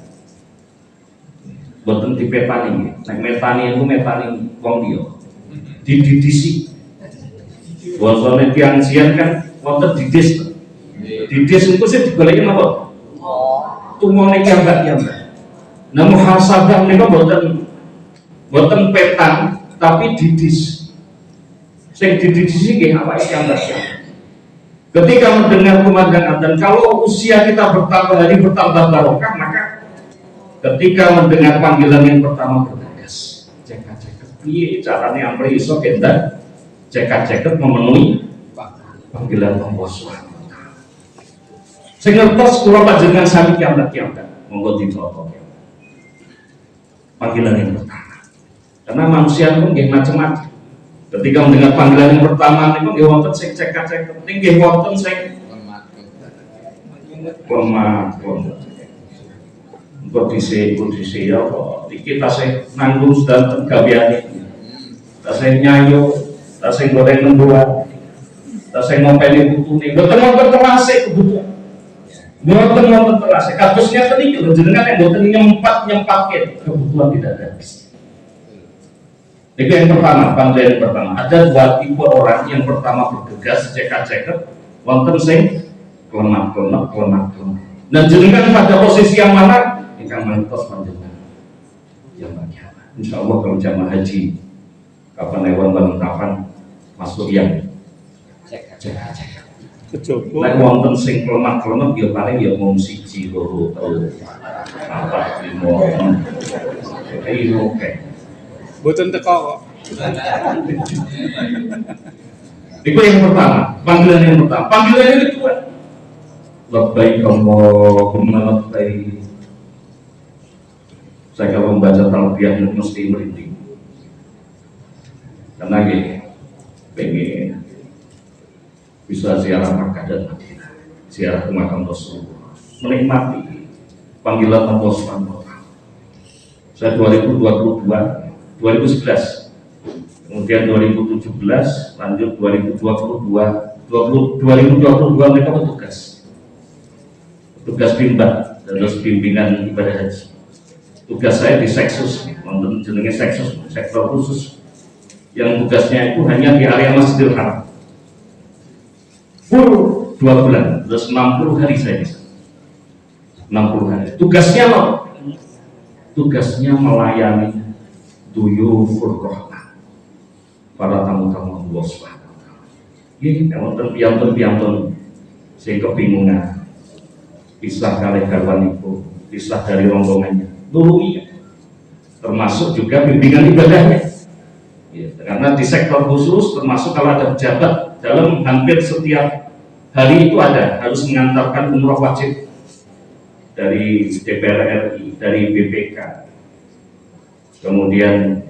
Boten dipetani, nek metani itu metani wong liya. Dididisi. Wong tiang sian kan wonten didis. Didis itu sih digoleki napa? Tumone kiamat. Nah muhasabah menika boten petang tapi didis. Sing didisi nggih awake kiamat. Ketika mendengar kumandang adzan, kalau usia kita bertambah hari bertambah barokah, maka ketika mendengar panggilan yang pertama bergegas, ceket piye carane amri iso kendak ceket memenuhi panggilan Allah Subhanahu wa taala. Sing ngertos kula panjenengan sami kiamat monggo dicoto. Panggilan yang pertama. Karena manusia pun nggih macam-macam. Ketika mendengar panggilan yang pertama niku nggih wonten sing ceket, nggih wonten sing lemah. Kondisi ya kok kita saya nanggung dan gaweane tasih nyayo tasih goreng lembuan tasih ngompeni putune mboten terase kebutuhan mboten terase kasusnya tadi jenengan yang mboten nyempatke kebutuhan tidak ada. Itu yang pertama, panggilan yang pertama. Ada dua tipe orang. Yang pertama bergegas ceket wonten sing klemat. Nah jenengan pada posisi yang mana? Ingkang mantos panjenengan yang bagian. Insya Allah kalau jamaah haji kapan lewat penetapan masuk yang cek. Nek wonten sing klemat ya paling ya mung siji loro telu 4 5 oke. Boten teko kok. Itu yang pertama, panggilan yang pertama. Panggilan yang kedua, labbaik Allahumma labbaik. Saya kalau membaca talbiyah mesti merinding karena pengen bisa ziarah Makkah dan Madinah, ziarah ke makam Rasulullah, menikmati panggilan Allah Subhanahu wa taala. Saya 2011, kemudian 2017, lanjut 2022 mereka petugas bimbang dan terus bimbingan ibadah haji. Tugas saya di Seksus, nonton jenenge Seksus, sektor khusus yang tugasnya itu hanya di area Masjidil Haram. Full 2 bulan, terus 60 hari saya bisa. 60 hari. Tugasnya apa? Tugasnya melayani duyufur rahmah, para tamu-tamu Allah Subhanahu wa taala. Nggih, wonten piyantun sing kebingungan. Pisah kalih garwanipun, pisah dari rombongannya. Nurui, termasuk juga bimbingan ibadahnya ya, karena di sektor khusus termasuk kalau ada pejabat dalam hampir setiap hari itu harus mengantarkan umroh wajib dari DPR RI, dari BPK, kemudian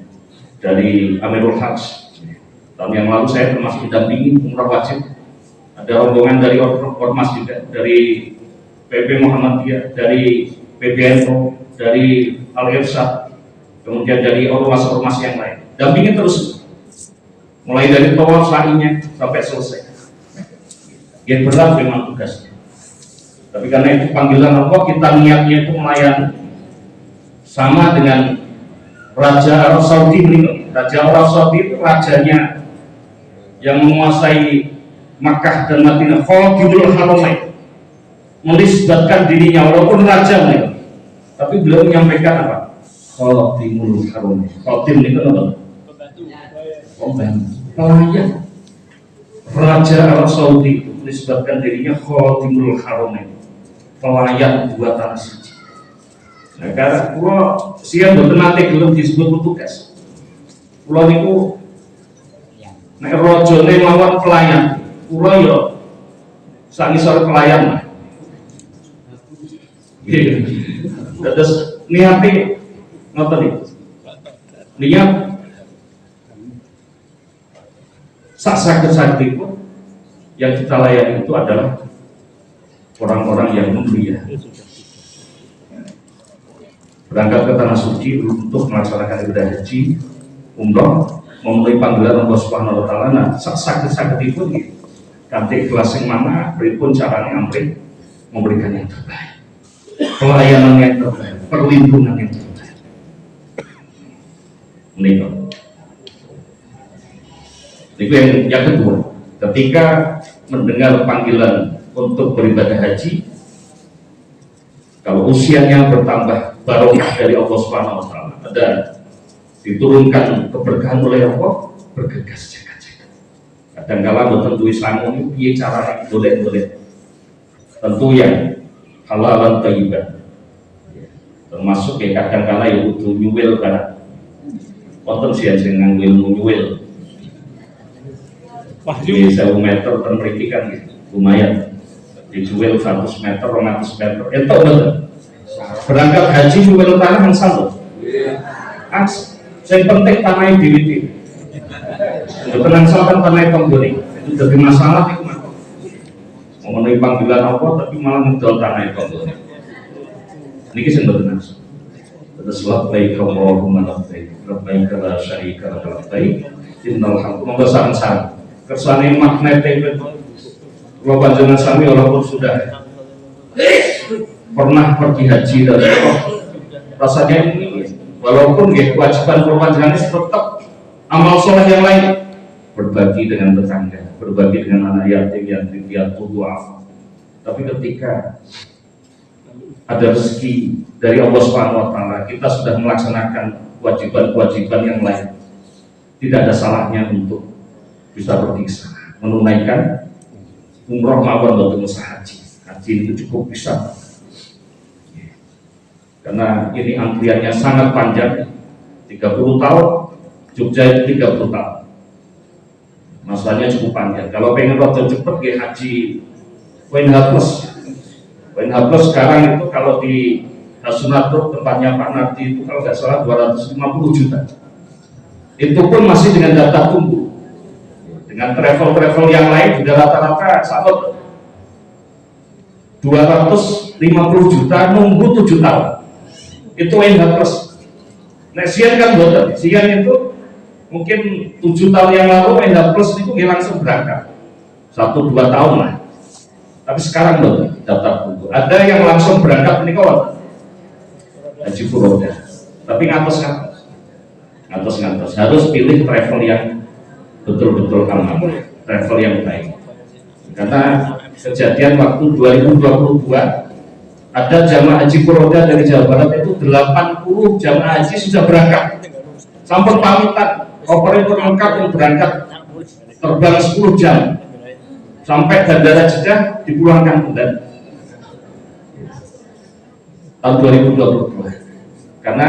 dari Amirul Hajj. Tahun yang lalu saya termasuk didampingi umroh wajib, ada rombongan dari Ormas juga, dari PP Muhammadiyah, dari PBNU, dari Al-Irsyad, kemudian dari ormas-ormas yang lain. Dampingin terus, mulai dari tawaf sa'inya sampai selesai. Yang berat memang tugasnya. Tapi karena itu panggilan Allah, kita niatnya itu melayani. Sama dengan Raja Arab Saudi ini. Raja Arab Saudi itu rajanya yang menguasai Makkah dan Madinah, Khadimul Haramain, menisbatkan dirinya walaupun raja mereka. Tapi beliau menyampaikan apa? Khadimul Haramain. Khadim itu apa? Pelayan. Raja Arab Saudi itu menisbatkan dirinya Khadimul Haramain, pelayan dua tanah suci. Nah, karena pulau siang boten nate belum disebut petugas. Pulau niku nek rajane lawan pelayan, pulau yo sangisor pelayan lah. Terus niatnya ngoten iki. Niat sakit pun yang kita layani itu adalah orang-orang yang mulia. Berangkat ke tanah suci untuk melaksanakan ibadah haji, umroh memenuhi panggilan Allah Subhanahu wa taala. Nah, sakit-sakitipun kanthi ikhlas sing mana pripun carane amrih memberikan yang terbaik. Pelayanan yang terbaik, perlindungan yang terbaik. Ini yang kedua, ketika mendengar panggilan untuk beribadah haji, kalau usianya bertambah barokah dari Allah Subhanahu wa taala, ada diturunkan keberkahan oleh Allah, bergegas jaga-jaga. Kadang-kala boten duwe sangu iki piye carane golek-golek. Tentu yang halal dan thayyiban. Termasuk ya kadang-kala ya kudu nyuwil barang. Wonten sing nganggo ilmu nyuwil. Di 1000 meter ten mriki kan lumayan. Dijual 100 meter, 200 meter. Itu betul. Berangkat haji nyuwil tanah angsal lho. Yang penting tanahnya diwiti. Untuk menangsalkan tanahnya konggoni itu jadi masalah itu mah. Memenuhi panggilan Allah tapi malah ngedol tanahnya konggoni. Ini kisah benar. Terus labbaik Allahumma labbaik, labbaik la syarika lak labbaik, innal hamda. Monggo saran-saran. Kersane magnet itu. Kalau panjenengan sami walaupun sudah pernah pergi haji dan rasanya ini walaupun ya kewajiban panjenengan tetap amal soleh yang lain, berbagi dengan tetangga, berbagi dengan anak yatim piatu du'afa. Tapi ketika ada rezeki dari Allah Subhanahu wa taala, kita sudah melaksanakan kewajiban-kewajiban yang lain, tidak ada salahnya untuk bisa pergi ke sana, menunaikan umroh maupun untuk usaha haji. Haji itu cukup bisa, karena ini antriannya sangat panjang, 30 tahun, Jogja itu 30 tahun, masanya cukup panjang. Kalau pengen waktu cepet ya haji WNH plus sekarang itu kalau di Sunatur tempatnya Pak Nardi itu kalau nggak salah 250 juta. Itu pun masih dengan data tunggu. Dengan travel yang lain sudah rata-rata sahabat 250 juta nunggu 7 tahun. Itu WNH plus. Nah, sian kan boten. Sian itu mungkin 7 tahun yang lalu WNH plus itu langsung berangkat 1-2 tahun lah. Tapi sekarang boten daftar tunggu. Ada yang langsung berangkat ini kawan haji furoda. Tapi ngatos harus pilih travel yang betul-betul aman, travel yang baik. Karena kejadian waktu 2022 ada jamaah haji furoda dari Jawa Barat itu 80 jamaah haji sudah berangkat. Sampai pamitan, operator lengkap yang berangkat terbang 10 jam sampai bandara Jeddah dipulangkan kembali tahun 2022 karena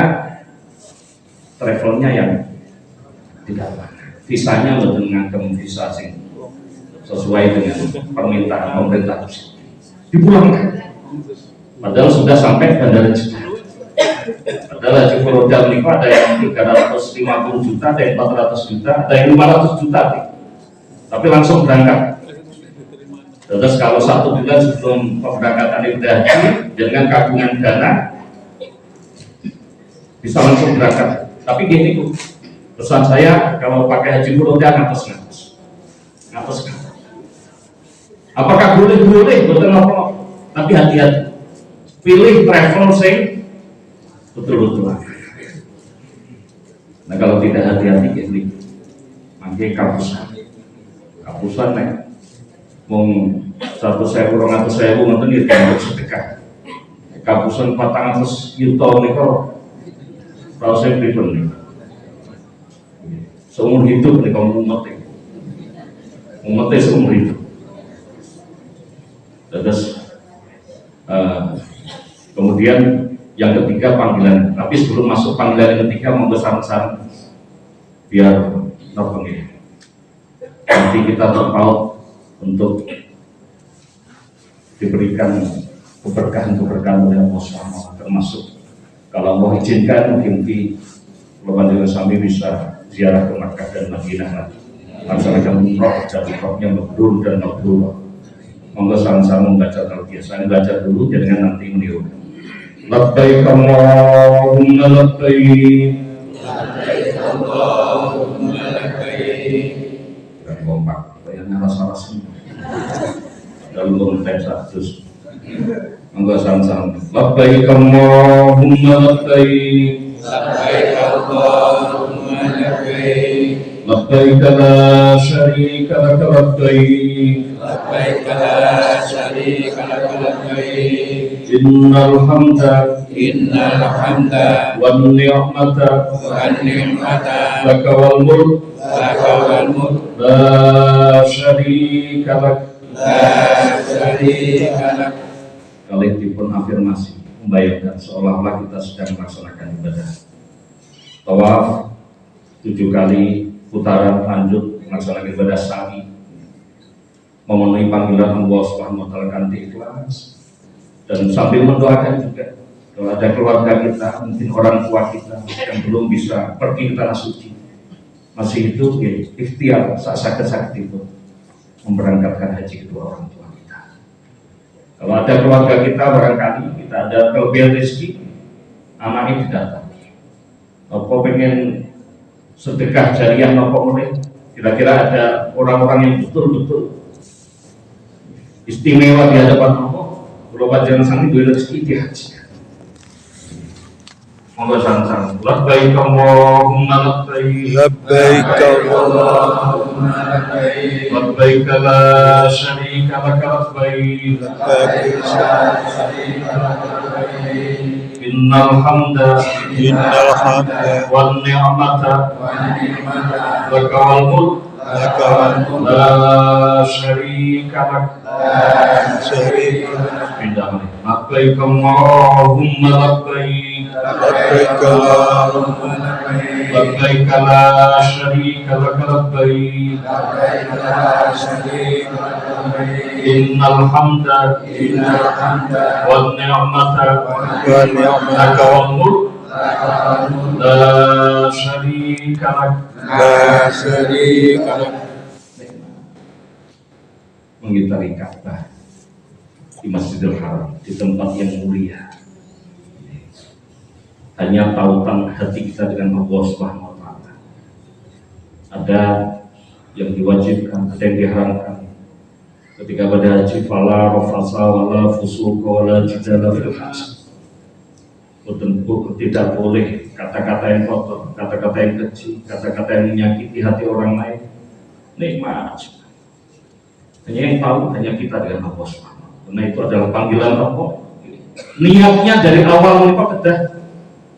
travelnya yang tidak aman, visanya betul ngangkem visa sing sesuai dengan permintaan pemerintah dipulangkan padahal sudah sampai bandara Jeddah. Padahal haji furoda menikah ada yang 350 juta, ada yang 400 juta, ada yang 500 juta tapi langsung berangkat. Terus kalau 1 bulan sebelum pemberangkatan ibadah haji dengan kabungan dana bisa langsung berangkat. Tapi gini Bu, pesan saya kalau pakai haji furoda ngatos. Apakah boleh? Betul apa? Tapi hati-hati. Pilih travel sing betul-betul. Nah kalau tidak hati-hati gini, mangke kapusan nek mung 100.000 200.000 ngoten iki untuk sedekah. Kapusan 400 juta niku proses pripun. Seumur hidup niku umat seumur hidup. Terus kemudian yang ketiga panggilan. Tapi sebelum masuk panggilan yang ketiga monggo saran-saran biar nopeng ini. Nanti kita terpaut untuk diberikan keberkahan oleh Allah SWT, termasuk kalau Allah izinkan mungkin Bapak Sami bisa ziarah ke Makkah dan Madinah laksanakan umroh, jadi umrohnya mabrur dan mabrur. Monggo saran-saran membaca biasa baca dulu jangan nanti meniru. Labbaik Allahumma labbaik, labbaik Allahumma dalam konteks status. Monggo sama-sama. Labbaik Allahumma labbaik. Labbaik Allahumma labbaik. Labbaik la syarika laka labbaik. Labbaik la syarika laka labbaik. Innal hamda wan ni'mata laka wal mulk la syarika lak. Kali dipun afirmasi membayangkan seolah-olah kita sedang melaksanakan ibadah tawaf 7 kali putaran lanjut melaksanakan ibadah sa'i, memenuhi panggilan Allah Subhanahu wa taala kanthi ikhlas, dan sambil mendoakan juga kalau ada keluarga kita, mungkin orang tua kita yang belum bisa pergi ke tanah suci, masih hidup, ya ikhtiar sakit itu memberangkatkan haji kedua orang tua kita. Kalau ada keluarga kita, barangkali kita ada kelebihan rezeki, anaknya didatang. Apa pengen sedekah jariah nopo mulai? Kira-kira ada orang-orang yang betul-betul istimewa di hadapan Allah. Kalau panjenengan sami duwe rezeki di haji. Monggo sang-sang. Labbaik Allahumma labbaik. Labbaik Allahumma labbaik. Labbaik la syarika laka labbaik. Labbaik Innal hamda wan ni'mata laka wal mulk la syarika lak. Labbaik Allahumma labbaik. Labbaik Allahumma labbaik. Labbaik la syarika laka labbaik. Innal hamda wan ni'mata laka wal mulk la syarika lak. Mengitari Ka'bah di Masjidil Haram, di tempat yang mulia, hanya tautan hati kita dengan Allah Subhanahu wa taala. Ada yang diwajibkan, ada yang diharamkan. Ketika pada haji, fala rafasa wala fusuqa wala jidala fil hajj. Tidak boleh kata-kata yang kotor, kata-kata yang keji, kata-kata yang menyakiti hati orang lain. Nikmat. Hanya yang tahu hanya kita dengan Allah Subhanahu. Karena itu adalah panggilan Allah. Niatnya dari awal menikah kedah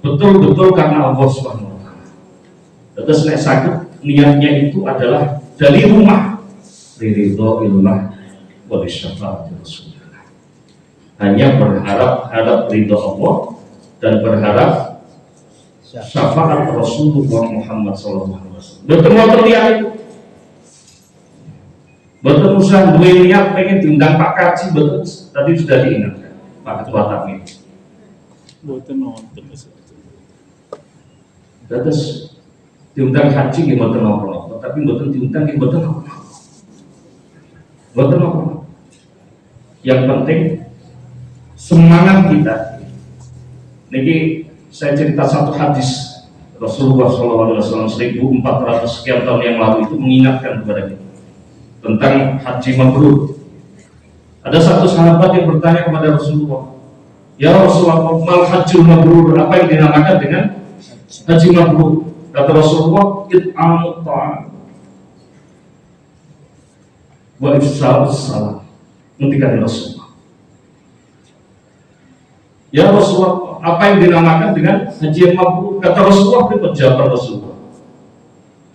betul-betul karena Allah Subhanahu wa taala. Terus nek sakit niatnya itu adalah dari rumah ridho illah wa syafaat Rasulullah. Hanya harap ridho Allah dan berharap syafaat Rasulullah Muhammad SAW. Betul terlihat itu. Betul usaha dua niat pengen diundang Pak Kaji, betul tadi sudah diingatkan Pak Ketua Takmir. Boten nonton. Terus diundang haji nggih mboten napa-napa, tapi mboten diundang nggih mboten napa. Mboten napa. Yang penting semangat kita. Niki saya cerita satu hadis Rasulullah SAW 1400 sekian tahun yang lalu itu mengingatkan kepada kita tentang haji mabrur. Ada satu sahabat yang bertanya kepada Rasulullah, ya Rasulullah, mal hajjul mabrur, apa yang dinamakan dengan haji mabrur? Kata Rasulullah, it'amut ta'am wa ifsa'us salam. Ngertikan Rasulullah. Ya Rasulullah, apa yang dinamakan dengan haji yang mabrur? Kata Rasulullah, berjawab Rasulullah,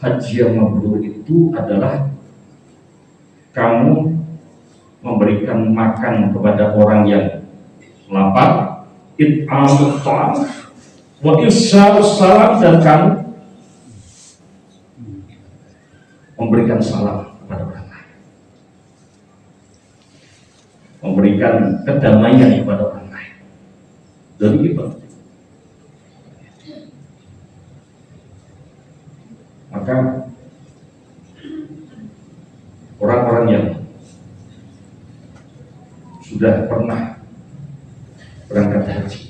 haji yang mabrur itu adalah kamu memberikan makan kepada orang yang lapar, it'amut ta'am wa ifsa'us salam, dan kamu memberikan salam kepada orang lain, memberikan kedamaian kepada orang lain. Jadi itu maka orang-orang yang sudah pernah berangkat haji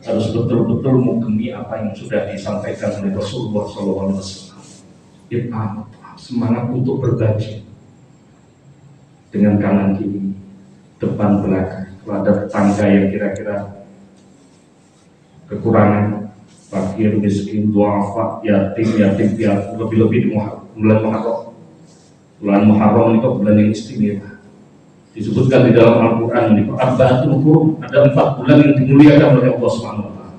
harus betul-betul mengagumi apa yang sudah disampaikan oleh Rasulullah SAW. Semangat untuk berbagi dengan kanan kiri, depan belakang. Kalau ada tetangga yang kira-kira kekurangan, fakir, miskin, duafa, yatim piatu, lebih-lebih di bulan Muharram. Bulan Muharram ini kok bulan yang istimewa. Disebutkan di dalam Al-Quran ini, Arba'atun Hurum, ada 4 bulan yang dimuliakan oleh Allah Subhanahu wa Ta'ala.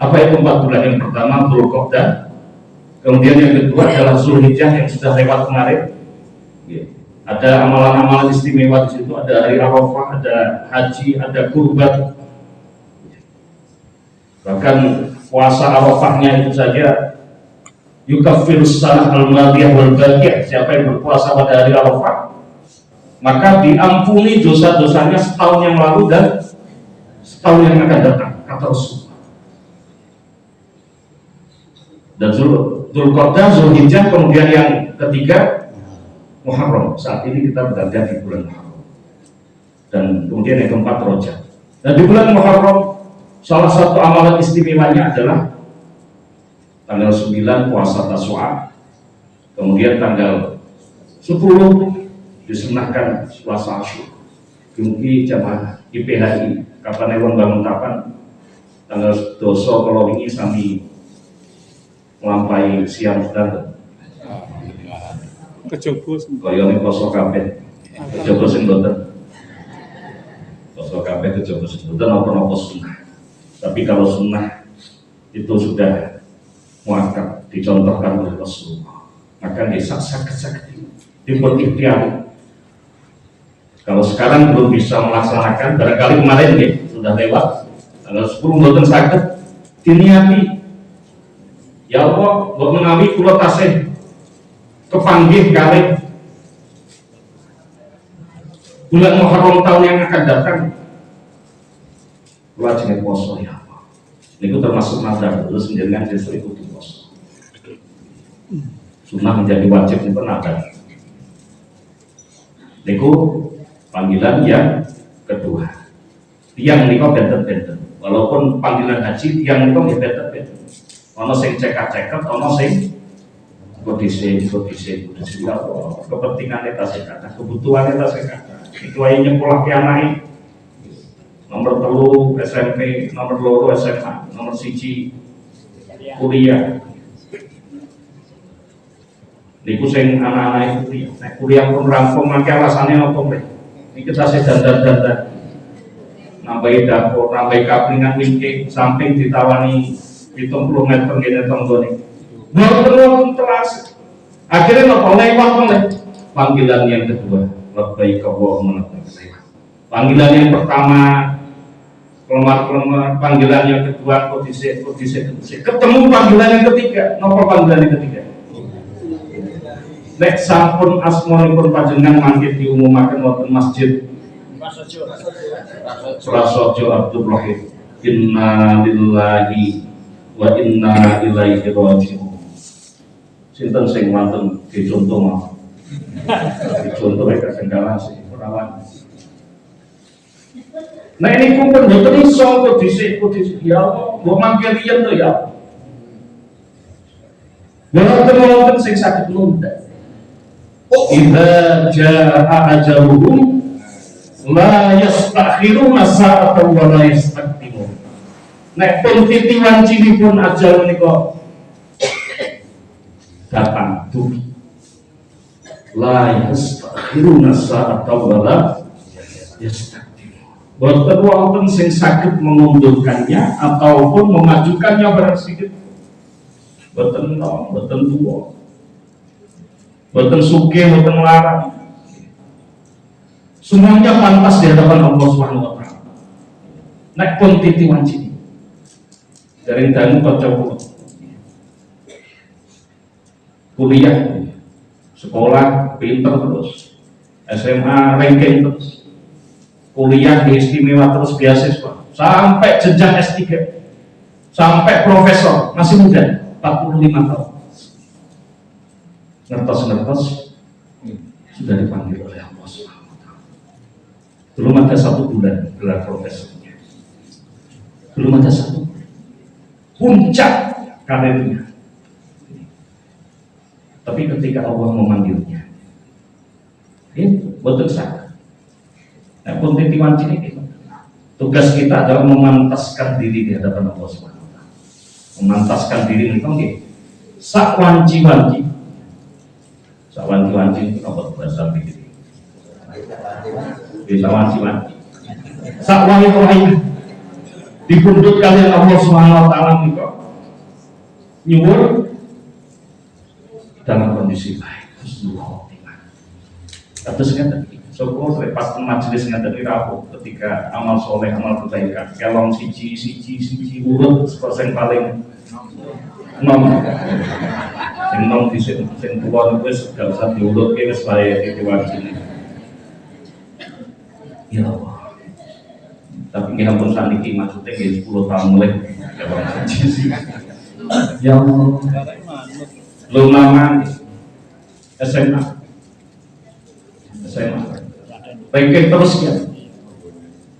Apa itu 4 bulan? Yang pertama Dzulqa'dah, kemudian yang kedua adalah Zulhijjah yang sudah lewat kemarin. Ada amalan-amalan istimewa di situ, ada hari Arafah, ada haji, ada kurban. Bahkan puasa Arafahnya itu saja yukaffirus sanah al-madiyah wal baqiyah. Siapa yang berpuasa pada hari Arafah, maka diampuni dosa-dosanya setahun yang lalu dan setahun yang akan datang, kata Rasulullah. Dan Dzulqa'dah, Zulhijjah, kemudian yang ketiga Muharram. Saat ini kita berada di bulan Muharram. Dan kemudian yang keempat Rajab. Dan di bulan Muharram salah satu amalan istimewanya adalah tanggal 9 puasa Tasu'a. Kemudian tanggal 10 disunahkan puasa Asyura. Mungkin jamaah IPHI kapan ewon bangun kapan tanggal doso kalau ini sami melampai siang sedang Kecoba kaya ning poso kabeh. Kecoba sing mboten. Poso kabeh kecoba sing mboten napa-napa sunah. Tapi kalau sunnah itu sudah muakkad dicontohkan oleh Rasulullah, maka sakit dipun ikhtiar. Kalau sekarang belum bisa melaksanakan, barangkali kemarin ya sudah lewat tanggal 10 mboten saged diniati. Ya Allah, mbok menawi kula tasih kepanggih kali bulan Muharram tahun yang akan datang, kula jenenge poso ya Allah. Niku termasuk nazar, terus jenengan justru itu poso. Sunnah menjadi wajib itu nazar. Niku panggilan yang kedua. Tiang niku benten-benten. Walaupun panggilan haji tiang niku nggih benten-benten. Ana sing cekak-ceket, ana sing kodise kepentingannya tasik kata, kebutuhannya tasik kata. Itu aja nyekolah ke anaknya. Nomor 3 SMP, nomor 2 SMA, nomor 1 kuliah. Niku sing anak-anak kuliah. Nek kuliah pun rampung mangke alasane napa mrih. Iki tasik dandan-dandan. Nambahi dapur, nambahi kaplingan wingking, samping ditawani 70 meter ngene tonggone. Wonten telas. Akhirnya nopo lewat oleh panggilan yang kedua. Labbaik Allahumma labbaik. Panggilan yang pertama kelemar-kelemar, panggilan yang kedua kodise. Ketemu panggilan yang ketiga. Nopo panggilan yang ketiga? Nek sampun asmanipun panjenengan mangke diumumaken wonten masjid Prasojo Abdul Rahim. Inna lillahi wa inna ilaihi raji'un. Sinten sing wonten dicontoh mawon. Dicontoh nek kendala sing ora wani. Nah ini pun mboten iso kodise ya Allah, mbok mangke riyen to ya. Wonten sing saged nunda. Idza jaa ajaluhum la yastakhiruna sa'atan wa la yastaqdimun. Nek pun titiwan cinipun ajal menika datang tuh la yastakhiruna sa'atan wa la yastaqdimun. Boten wonten sing saged mengundurkannya ataupun memajukannya barang sedikit. Boten nom, boten tuwa. Boten sugih, boten larang. Semuanya pantas di hadapan Allah Subhanahu wa taala. Nek pun titiwan cini. Dari danu kanca kuliah, sekolah pinter terus, SMA ranking terus, kuliah istimewa terus, beasiswa sampai jenjang S3, sampai profesor, masih muda 45 tahun. Ngertos sudah dipanggil oleh Allah Subhanahu wa taala. Belum ada 1 bulan gelar profesornya, belum ada 1 puncak karirnya. Tapi ketika Allah memanggilnya, itu betul saja. Nah, pun titi wanci ini tugas kita adalah memantaskan diri di hadapan Allah Subhanahu wa taala. Memantaskan diri itu nggih. Sak wanci-wanci. Sak wanci-wanci itu apa bahasa begitu. Bisa wanci-wanci. Sak wanci-wanci dipundhut kalian Allah Subhanahu wa taala niku nyuwun dalam kondisi baik, husnul khotimah. Atus ngeten iki. Soko pas majelis ngeten iki rawuh ketika amal soleh, amal kebaikan, kelong siji urut sing paling nom. Sing nom dhisik sing tuwa wis gak usah diurutke wis wae diwajibne. Ya Allah. Tapi nggih ampun saniki maksudnya nggih 10 tahun mulai kelong siji. Ya Allah. Lumaman SMA. Pengen terus ya.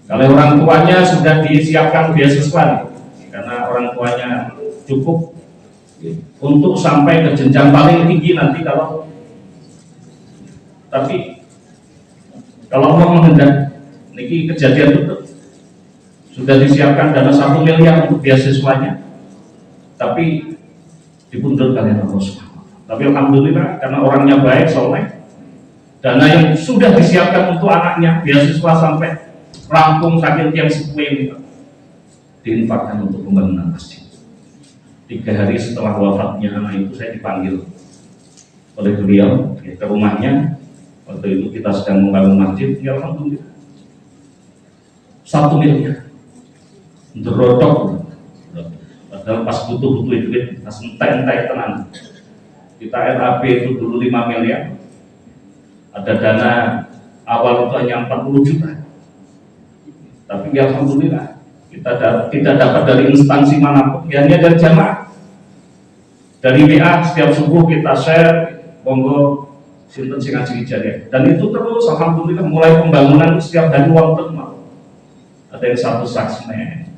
Kalau orang tuanya sudah disiapkan beasiswa, karena orang tuanya cukup untuk sampai ke jenjang paling tinggi nanti tapi kalau Allah menghendaki, niki kejadian itu sudah disiapkan dana 1 miliar untuk beasiswanya, tapi dipundur kalian Allah Subhanahu wa taala. Tapi alhamdulillah karena orangnya baik, soleh, dana yang sudah disiapkan untuk anaknya beasiswa sampai rampung saking tiang sepuh ini diinfakkan untuk pembangunan masjid. 3 hari setelah wafatnya anak itu saya dipanggil oleh beliau ke rumahnya. Waktu itu kita sedang membangun masjid, ya alhamdulillah 1 miliar untuk padahal pas butuh duit pas entek tenan. Kita RAB itu dulu 5 miliar, ada dana awal itu hanya 40 juta, tapi ya alhamdulillah kita tidak dapat dari instansi manapun, hanya dari jamaah, dari WA setiap subuh kita share, monggo sinten sing ngaji jariah, dan itu terus alhamdulillah mulai pembangunan setiap hari wonten ada yang 1 sak semen,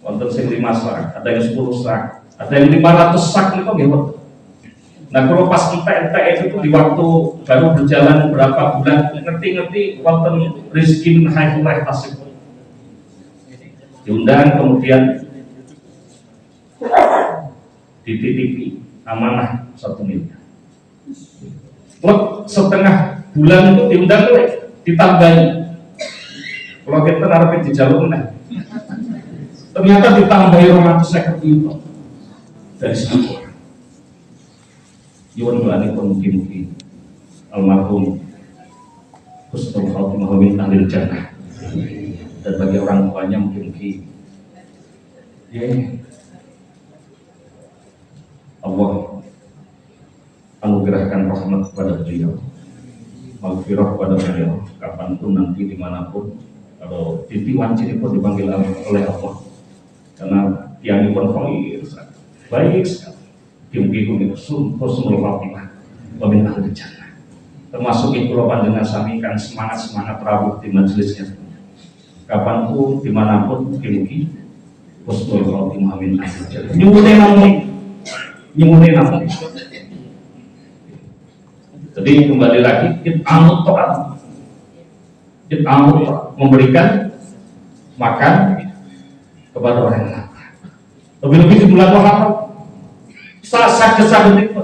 wonten sing 5 sak, ada yang 10 sak, ada yang 500 sak niku nggih wonten. Nah kalau pas entek itu di waktu baru berjalan beberapa bulan ngerti wonten rezeki haifullah tasib diundang, kemudian dititipi amanah 1 miliar. Kalau setengah bulan itu diundang ditambahi, kalau kita harapin di jalur meneh ternyata ditambahi 250 juta dari situ. Yuwan doanya pun mungkin almarhum husnul khotimah min ahlil jannah, dan bagi orang tuanya mungkin Allah anugerahkan rahmat kepada beliau, maghfirah kepada beliau kapanpun nanti dimanapun. Kalau titi wanci pun dipanggil oleh Allah karena tiang pun baik sekali. Kim-kim itu husnul khotimah wa min ahlil jannah. Termasuk itu kalau panjenengan samikan semangat rawuh di majelisnya. Kapanpun dimanapun kim-kim husnul khotimah min ahlil jannah. Nyuwune namung. Jadi kembali lagi kita amut taat. Kita amut memberikan makan kepada orang yang lapar. Lebih-lebih di bulan Muharram. Sakit-sakit itu.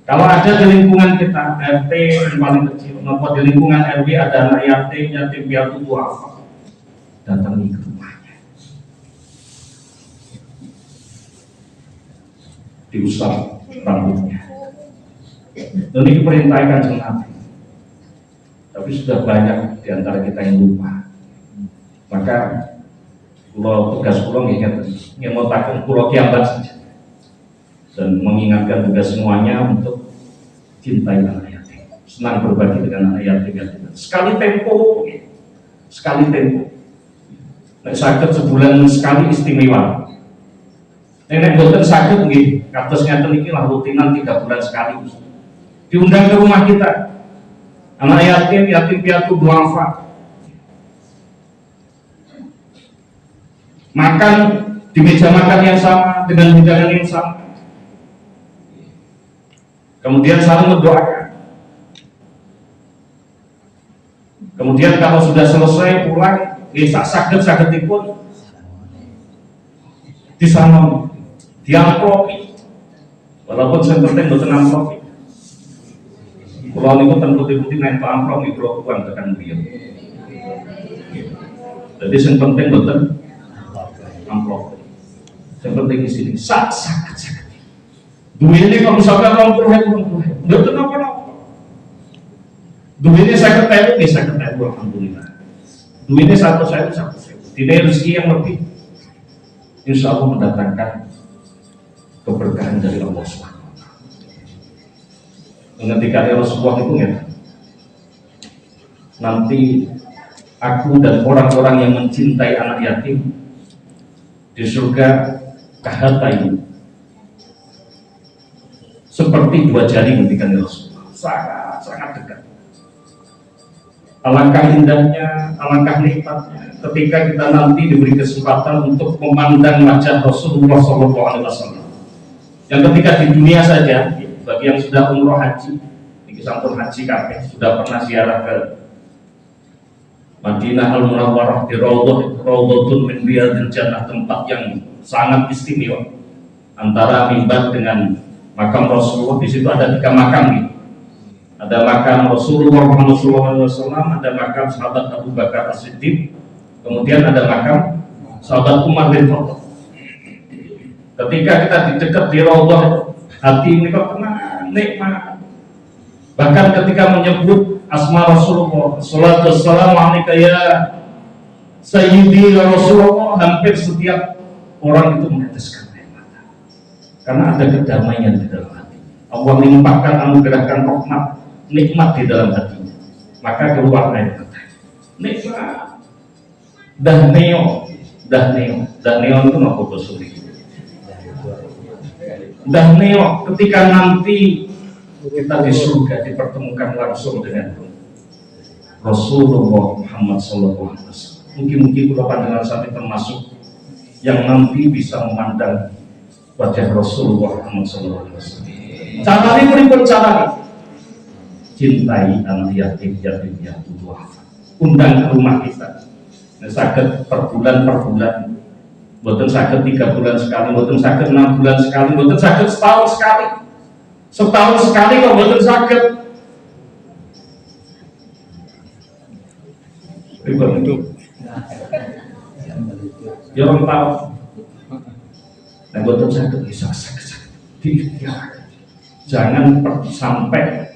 Kalau ada di lingkungan kita RT yang paling kecil, maupun di lingkungan RW ada anak yatim piatu duafa, datangi ke rumahnya, diusap rambutnya. Dan ini perintahkan Kanjeng Nabi. Tapi sudah banyak di antara kita yang lupa. Maka kalau tugas pulau ingat, yang mau takut pulau kiambat saja. Dan mengingatkan juga semuanya untuk cintai anak yatim, senang berbagi dengan anak yatim. Sekali tempo. Nek sakit sebulan sekali istimewa. Nek boten sakit nggih, kados ngaten iki lah rutinan 3 bulan sekali. Diundang ke rumah kita. Anak yatim piatu duafa. Makan di meja makan yang sama dengan hidangan yang sama. Kemudian saling mendoakan. Kemudian kalau sudah selesai pulang, saged-sagedipun disalon, diamplopi. Walaupun yang penting boten amplopi. Kula niku ten putih-putih nek amplop mikro uang tekan beliau. Jadi yang penting boten amplop. Yang penting di sini saged-saged. Duitnya kalau misalkan 20.000, boten apa-apa. Duitnya 50.000, ya 50.000, alhamdulillah. Duitnya 100.000. Tidak rezeki yang lebih, insya Allah mendatangkan keberkahan dari Allah SWT. Ketika Rasulullah itu nanti aku dan orang-orang yang mencintai anak yatim di surga kahatain seperti dua jari ketika Rasulullah, sangat dekat. Alangkah indahnya, alangkah nikmatnya ketika kita nanti diberi kesempatan untuk memandang wajah Rasulullah SAW. Yang ketika di dunia saja, bagi yang sudah umroh haji, ini sampun haji kabeh, sudah pernah ziarah ke Madinah Al-Munawwarah di Raudhatun min Riyadil Jannah, tempat yang sangat istimewa. Antara mimbar dengan makam Rasulullah, di situ ada 3 makam gitu. Ada makam Rasulullah SAW, ada makam sahabat Abu Bakar As-Siddiq, kemudian ada makam sahabat Umar bin Khattab. Ketika kita di dekat di Raudhah, hati ini kok tenang, nikmat. Bahkan ketika menyebut asma Rasulullah, salatu wassalamu alaika ya Sayyidi Rasulullah, hampir setiap orang itu meneteskan air mata, karena ada kedamaian di dalam hati. Allah melimpahkan, anugerahkan rahmat, nikmat di dalam hatinya, maka keluar air mata. Nikmat. Dahneo itu apa bahasa? Dahneo, ketika nanti kita di surga dipertemukan langsung dengan Rasulullah Muhammad SAW. Mungkin kalau pandangan sampai termasuk yang nanti bisa memandang wajah Rasulullah Muhammad SAW. Caranya berikut cara, cintai anak yatim piatu duafa. Undang ke rumah kita. Sakit per bulan, boten sakit 3 bulan sekali, boten sakit 6 bulan sekali, boten sakit setahun sekali. Setahun sekali kok boten sakit. Itu. Ya orang tahu. Nah boten sakit bisa sakit. Jangan sampai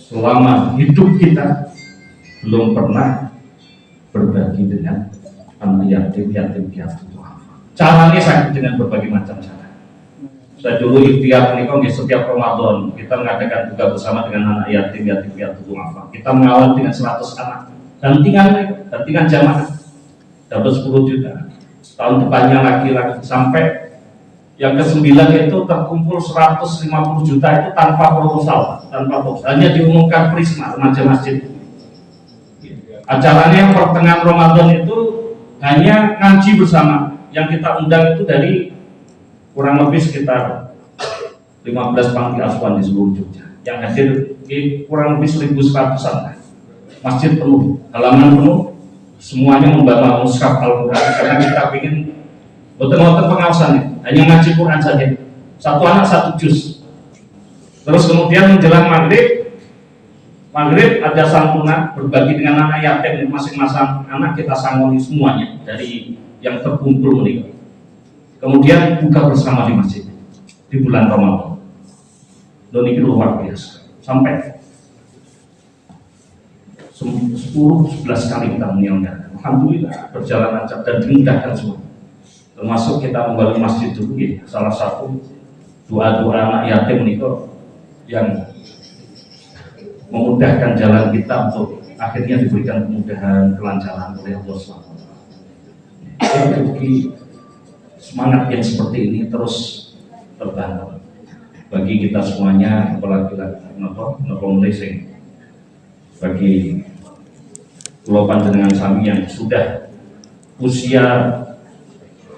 selama hidup kita belum pernah berbagi dengan anak yatim piatu. Caranya sakit dengan berbagai macam cara. Saya dulu ikhtiar menikah setiap Ramadan kita mengadakan buka bersama dengan anak yatim piatu. Kita mengawal dengan 100 anak. Gantian jamaah dapat 10 juta. Tahun depannya lagi sampai yang ke-9 itu terkumpul 150 juta itu tanpa proposal, hanya diumumkan Prisma remaja masjid. Acaranya yang pertengahan Ramadan itu hanya ngaji bersama, yang kita undang itu dari kurang lebih sekitar 15 panti asuhan di seluruh Jogja. Yang hadir kurang lebih 1.100-an. Masjid penuh, halaman penuh, semuanya membawa mushaf Al-Quran karena kita ingin betul-betul pengawasan, hanya ngaji Quran saja. Satu anak 1 juz. Terus kemudian menjelang maghrib ada santunan berbagi dengan anak yatim, masing-masing anak kita sangoni semuanya dari yang terkumpul menikah. Kemudian buka bersama di masjid di bulan Ramadan. Dan ini luar biasa. Sampai 10-11 kali kita menyelenggarakan. Alhamdulillah berjalan lancar dan dimudahkan semua. Termasuk kita membangun masjid dulu ya, salah satu doa-doa anak yatim menikah yang memudahkan jalan kita untuk akhirnya diberikan kemudahan, kelancaran oleh Allah SWT. Jadi semangat yang seperti ini terus terbangun bagi kita semuanya, apalagi Malaysia, bagi pulau panjenengan sami yang sudah usia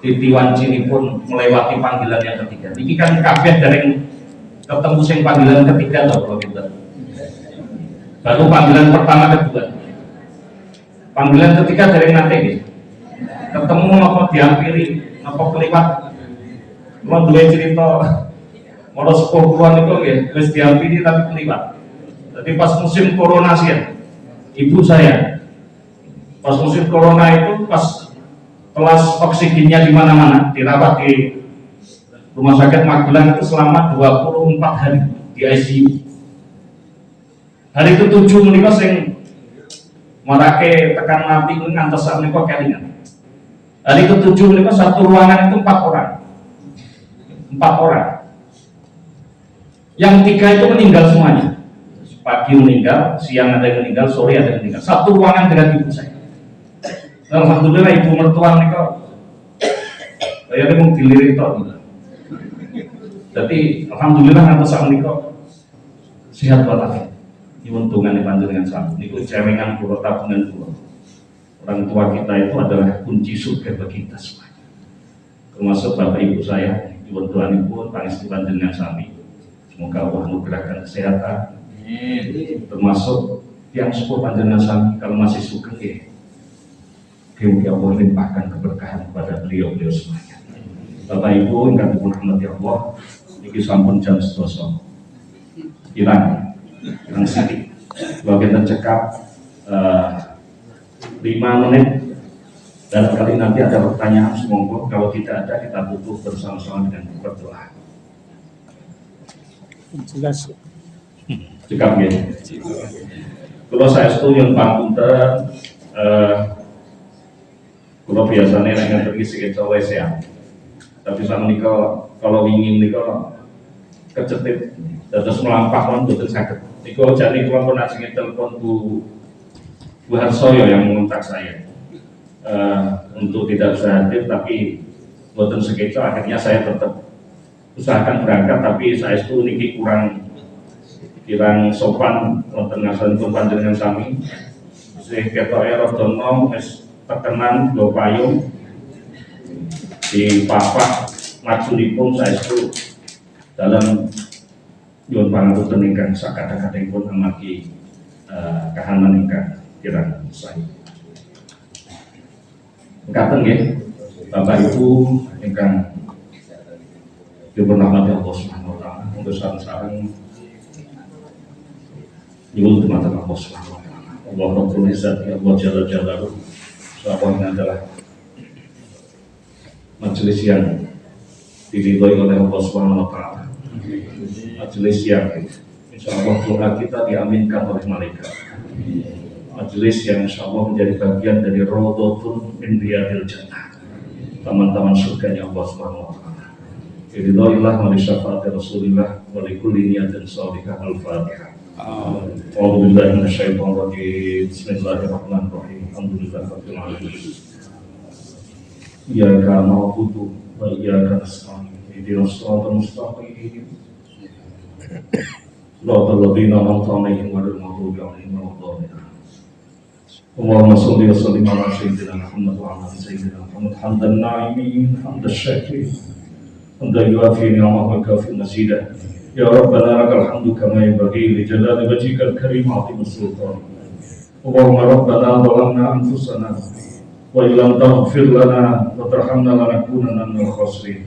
titiwan cini pun melewati panggilan yang ketiga. Ini kan kabeh dari ketemu sing panggilan ketiga atau kalau kita Baru panggilan pertama kedua. Panggilan ketiga dari nanti gitu. Ketemu apa diampiri, apa keliwat. Mau dua cerita, mau sepuh puluhan itu ya, terus diampiri tapi keliwat. Jadi pas musim corona sih ya, ibu saya, pas musim corona itu pas kelas oksigennya di mana-mana, dirawat di Rumah Sakit Magelang itu selama 24 hari di ICU. Hari ke-7 menikah sing marake tekan mati itu ngantos saat menikah kelingan. Hari ke-7 menikah satu ruangan itu 4 orang. 4 orang. Yang 3 itu meninggal semuanya. Pagi meninggal, siang ada yang meninggal, sore ada yang meninggal. Satu ruangan dengan ibu saya. Alhamdulillah ibu mertua menikah kayaknya mau dilirik toh. Jadi alhamdulillah ngantos saat menikah sehat walafiat. Ini untungannya panjenengan sama. Ini cemengan pulau, tabungan pulau. Orang tua kita itu adalah kunci surga bagi kita semuanya. Termasuk bapak ibu saya, ibu Tuhan ibu, pangesti panjenengan sami. Semoga Allah anugerahkan kesehatan. Termasuk yang sepuh panjenengan sami, kalau masih suka ya, semoga Allah limpahkan keberkahan kepada beliau-beliau semuanya. Bapak ibu, ingkang dipun rahmati Allah, ini sampun jam 12. Irang sedikit. Kalau kita cekap 5 menit dan kali nanti ada pertanyaan, semoga kalau tidak ada kita tutup bersama-sama dengan berdoa. Jelas. Cekap ya. Kalau saya setuju Pak Punten, kalau biasanya dengan pergi sekitar WCA, tapi sama nikah kalau ingin nikah kecetit terus melampah kan betul sakit. Nikah jadi kalau pernah ingin telepon Bu Harsoyo yang mengontak saya untuk tidak bisa hadir, tapi betul sekitar akhirnya saya tetap usahakan berangkat, tapi saya itu niki kurang sopan wonten ngasalipun panjenengan sami. Sing ketoke rada nom wis tekenan lho payung di papak maksudipun saestu dalam nyuwun pangapunten ingkang sakadang-kadangipun amargi kahanan ingkang kirang saya. Ngaten nggih Bapak Ibu ingkang dipun rahmati Allah Subhanahu wa taala, monggo sareng-sareng nyuwun dumateng Allah Subhanahu wa taala. Allah Rabbul Izzati, Allah Jalla Jalaluhu. Ini adalah majelis yang diridhoi oleh Allah Subhanahu wa taala. Majelis yang insyaallah doa kita diaminkan oleh malaikat. Majelis yang insyaallah menjadi bagian dari Raudhatun min Riyadil Jannah. Taman-taman surganya Allah Subhanahu wa taala. Ridhoillah wa syafaati Rasulillah wa likulli niyatin shalihah. Al-Fatihah. A'udzu billahi minasyaitonir rajim. Bismillahirrahmanirrahim. Alhamdulillahirabbil alamin. Iyyaka na'budu wa iyyaka nasta'in. Ihdinas siratal mustaqim. Shiratal ladzina an'amta 'alaihim ghairil maghdubi 'alaihim waladdallin. Allahumma shalli wa sallim ala sayyidina Muhammad wa ala sayyidina Muhammad hamdan na'imin hamdan syakirin hamdan yuwafi ni'amahu wa kafi mazidah. Ya Rabbana lakal hamdu kama yanbaghi li jalali wajhikal karim 'azimis sultan. Allahumma rabbana zalamna anfusana wa illam taghfir lana wa tarhamna lanakunanna minal khasirin.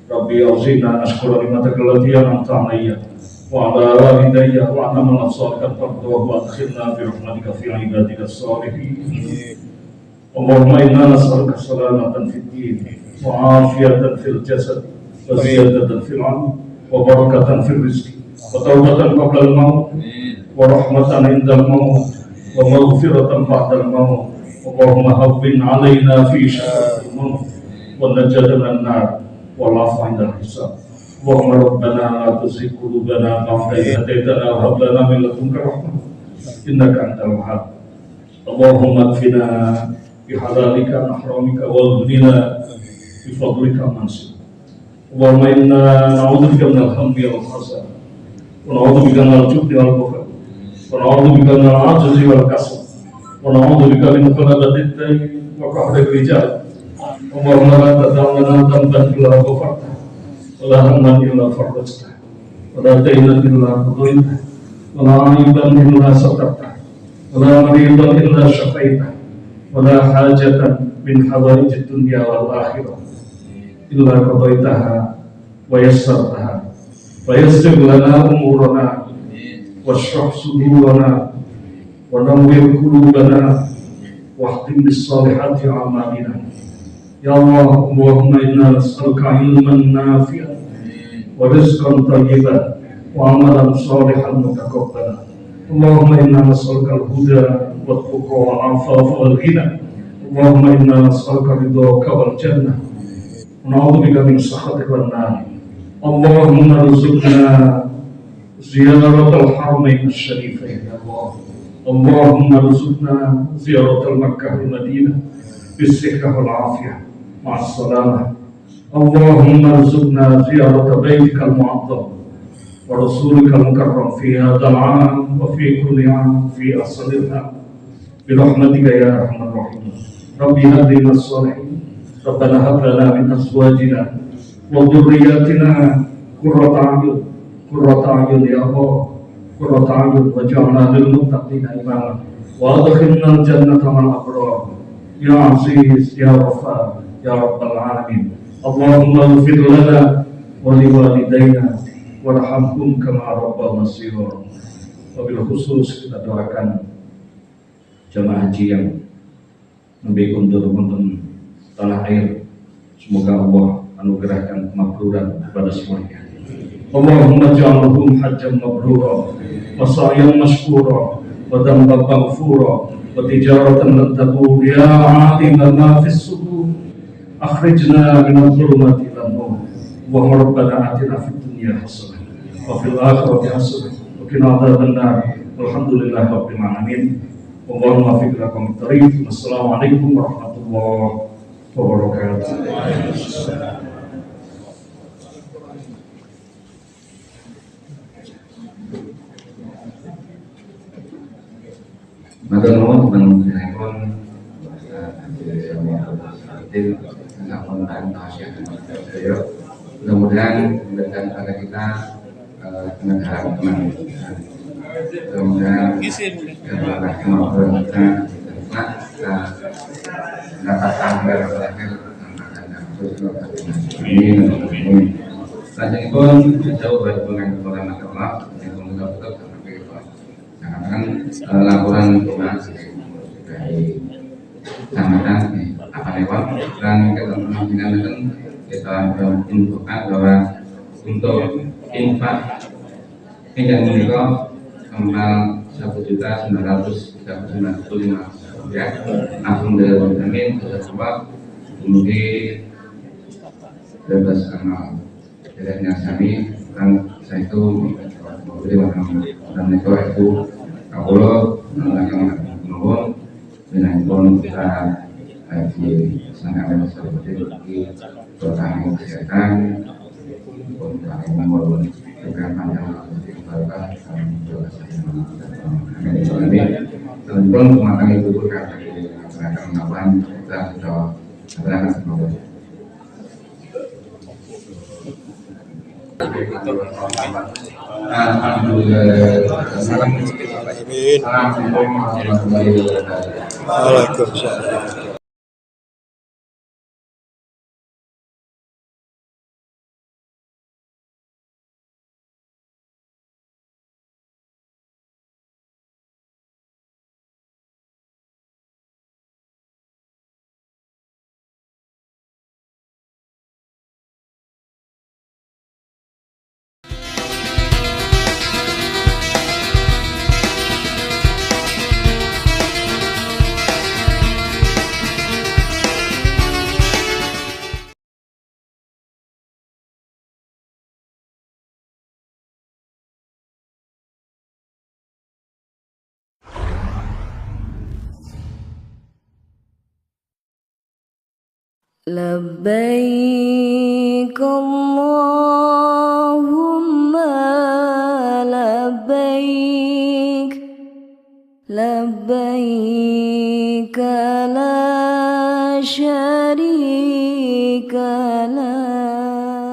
Rabbi auzi'na nashkura ni'mataka allati an'amta 'alayya wa 'ala walidayya wa 'ala man salihal fardhu wa adkhilna bi rahmatika fi 'ibadikas shalihin. Allahumma inna nas'aluka salamatan fid din wa 'afiyatan fil jasad wa ziyadatan fil 'ilm wa barakatan fil rizqi wa taubatan qabla al-maut wa rahmatan 'inda al-maut wa maghfiratan ba'da al-maut. Allahumma hawwin 'alaina fi sha'atil maut wa najjatan minan nar wa la'afwa 'inda al-hisab. Allahumma rabbana la tuzigh qulubana ba'da idh hadaytana wa hab lana min ladunka rahmah innaka antal wahhab. Allahumma kfina bi halalika an haramika wa ghnina bi fadlika man siwak. Allahumma inna na'udzubika minal hammi wal hasad wa na'udzubika minal jubni wal bukhl wa na'udzubika minal 'ajzi wal kasal wa na'udzubika min ghalabatid dayn wa qahril rijal. Allahumma la tad'a' lana dhanban illa ghafartahu wa la hamman illa farajtahu wa la daynan illa qadaytahu ولا عيبا إلا سترته ولا مريضا إلا شفيته ولا حاجة من حوائج الدنيا والآخرة إلا قضيتها ويسرتها فيسر لنا أمورنا واشرح صدورنا ونور قلوبنا واختم بالصالحات أعمالنا يا الله اللهم إنا نسألك علما نافعا ورزقا طيبا وعملا صالحا متقبلا اللهم إنا نسألك الهدى والتقى والعفاف والغنى اللهم إنا نسألك رضاك والجنة ونعوذ بك من سخطك والنار اللهم ارزقنا زيارة الحرمين الشريفين يا الله اللهم ارزقنا زيارة مكة والمدينة بالصحة والعافية مع السلامة اللهم ارزقنا زيارة بيتك المعظم ورسولك المكرم في هذا العام وفي كل عام في أصل العام برحمتك يا أرحم الراحمين ربي هب لنا الصالحين ربنا هب لنا من أزواجنا وذرياتنا قرة أعين يا الله قرة أعين واجعلنا للمتقين إماما وأدخلنا الجنة مع الأبرار يا عزيز يا غفار يا رب العالمين اللهم اغفر لنا ولوالدينا warhamhum kama rabbana shighara. Wabil khusus kita doakan jamaah haji yang lebih kuntur wonten tanah air, semoga Allah anugerahkan kemakburan kepada semuanya. Allahumma ja'alhum hajjan mabrura wa sa'yan mashkura wa dhanban maghfura wa tijaratan lan tabur ya 'alima ma fis sudur akhrijna min adh-dhulumati ila an-nur wa rabbana atina fid dunya hasanah wa fil akhirati hasanah wa qina adzabannar walhamdulillahi rabbil alamin. Allahumma fiqh lakum at-tariq. Wassalamualaikum warahmatullahi wabarakatuh. Matur nuwun panjenenganipun mudah-mudahan memberikan kepada kita dengan harapan mudah-mudahan kepada kemampuan kita mendapatkan berakhir amin. Selanjutnya jauh dari pengajaran agama yang mengutuk laporan tugas dari kecamatan apa lewat dan kita infokan bahwa untuk infak hingga menikah kembal 1.995 rupiah langsung dari amin sudah sebab kemudian bebas kenal bedanya kami dan saya itu memberi dan itu kalau melakukan penurunan dengan pun kita lagi sangat seperti pertanyaan kesehatan pun kami membangun dengan panjang keluarga kami dan pun kemakan itu berkat dari pengakuan kita sudah berangkat semoga. Alhamdulillah. Waalaikumsalam. Labbaik Allahumma labbaik labbaik la syarika lak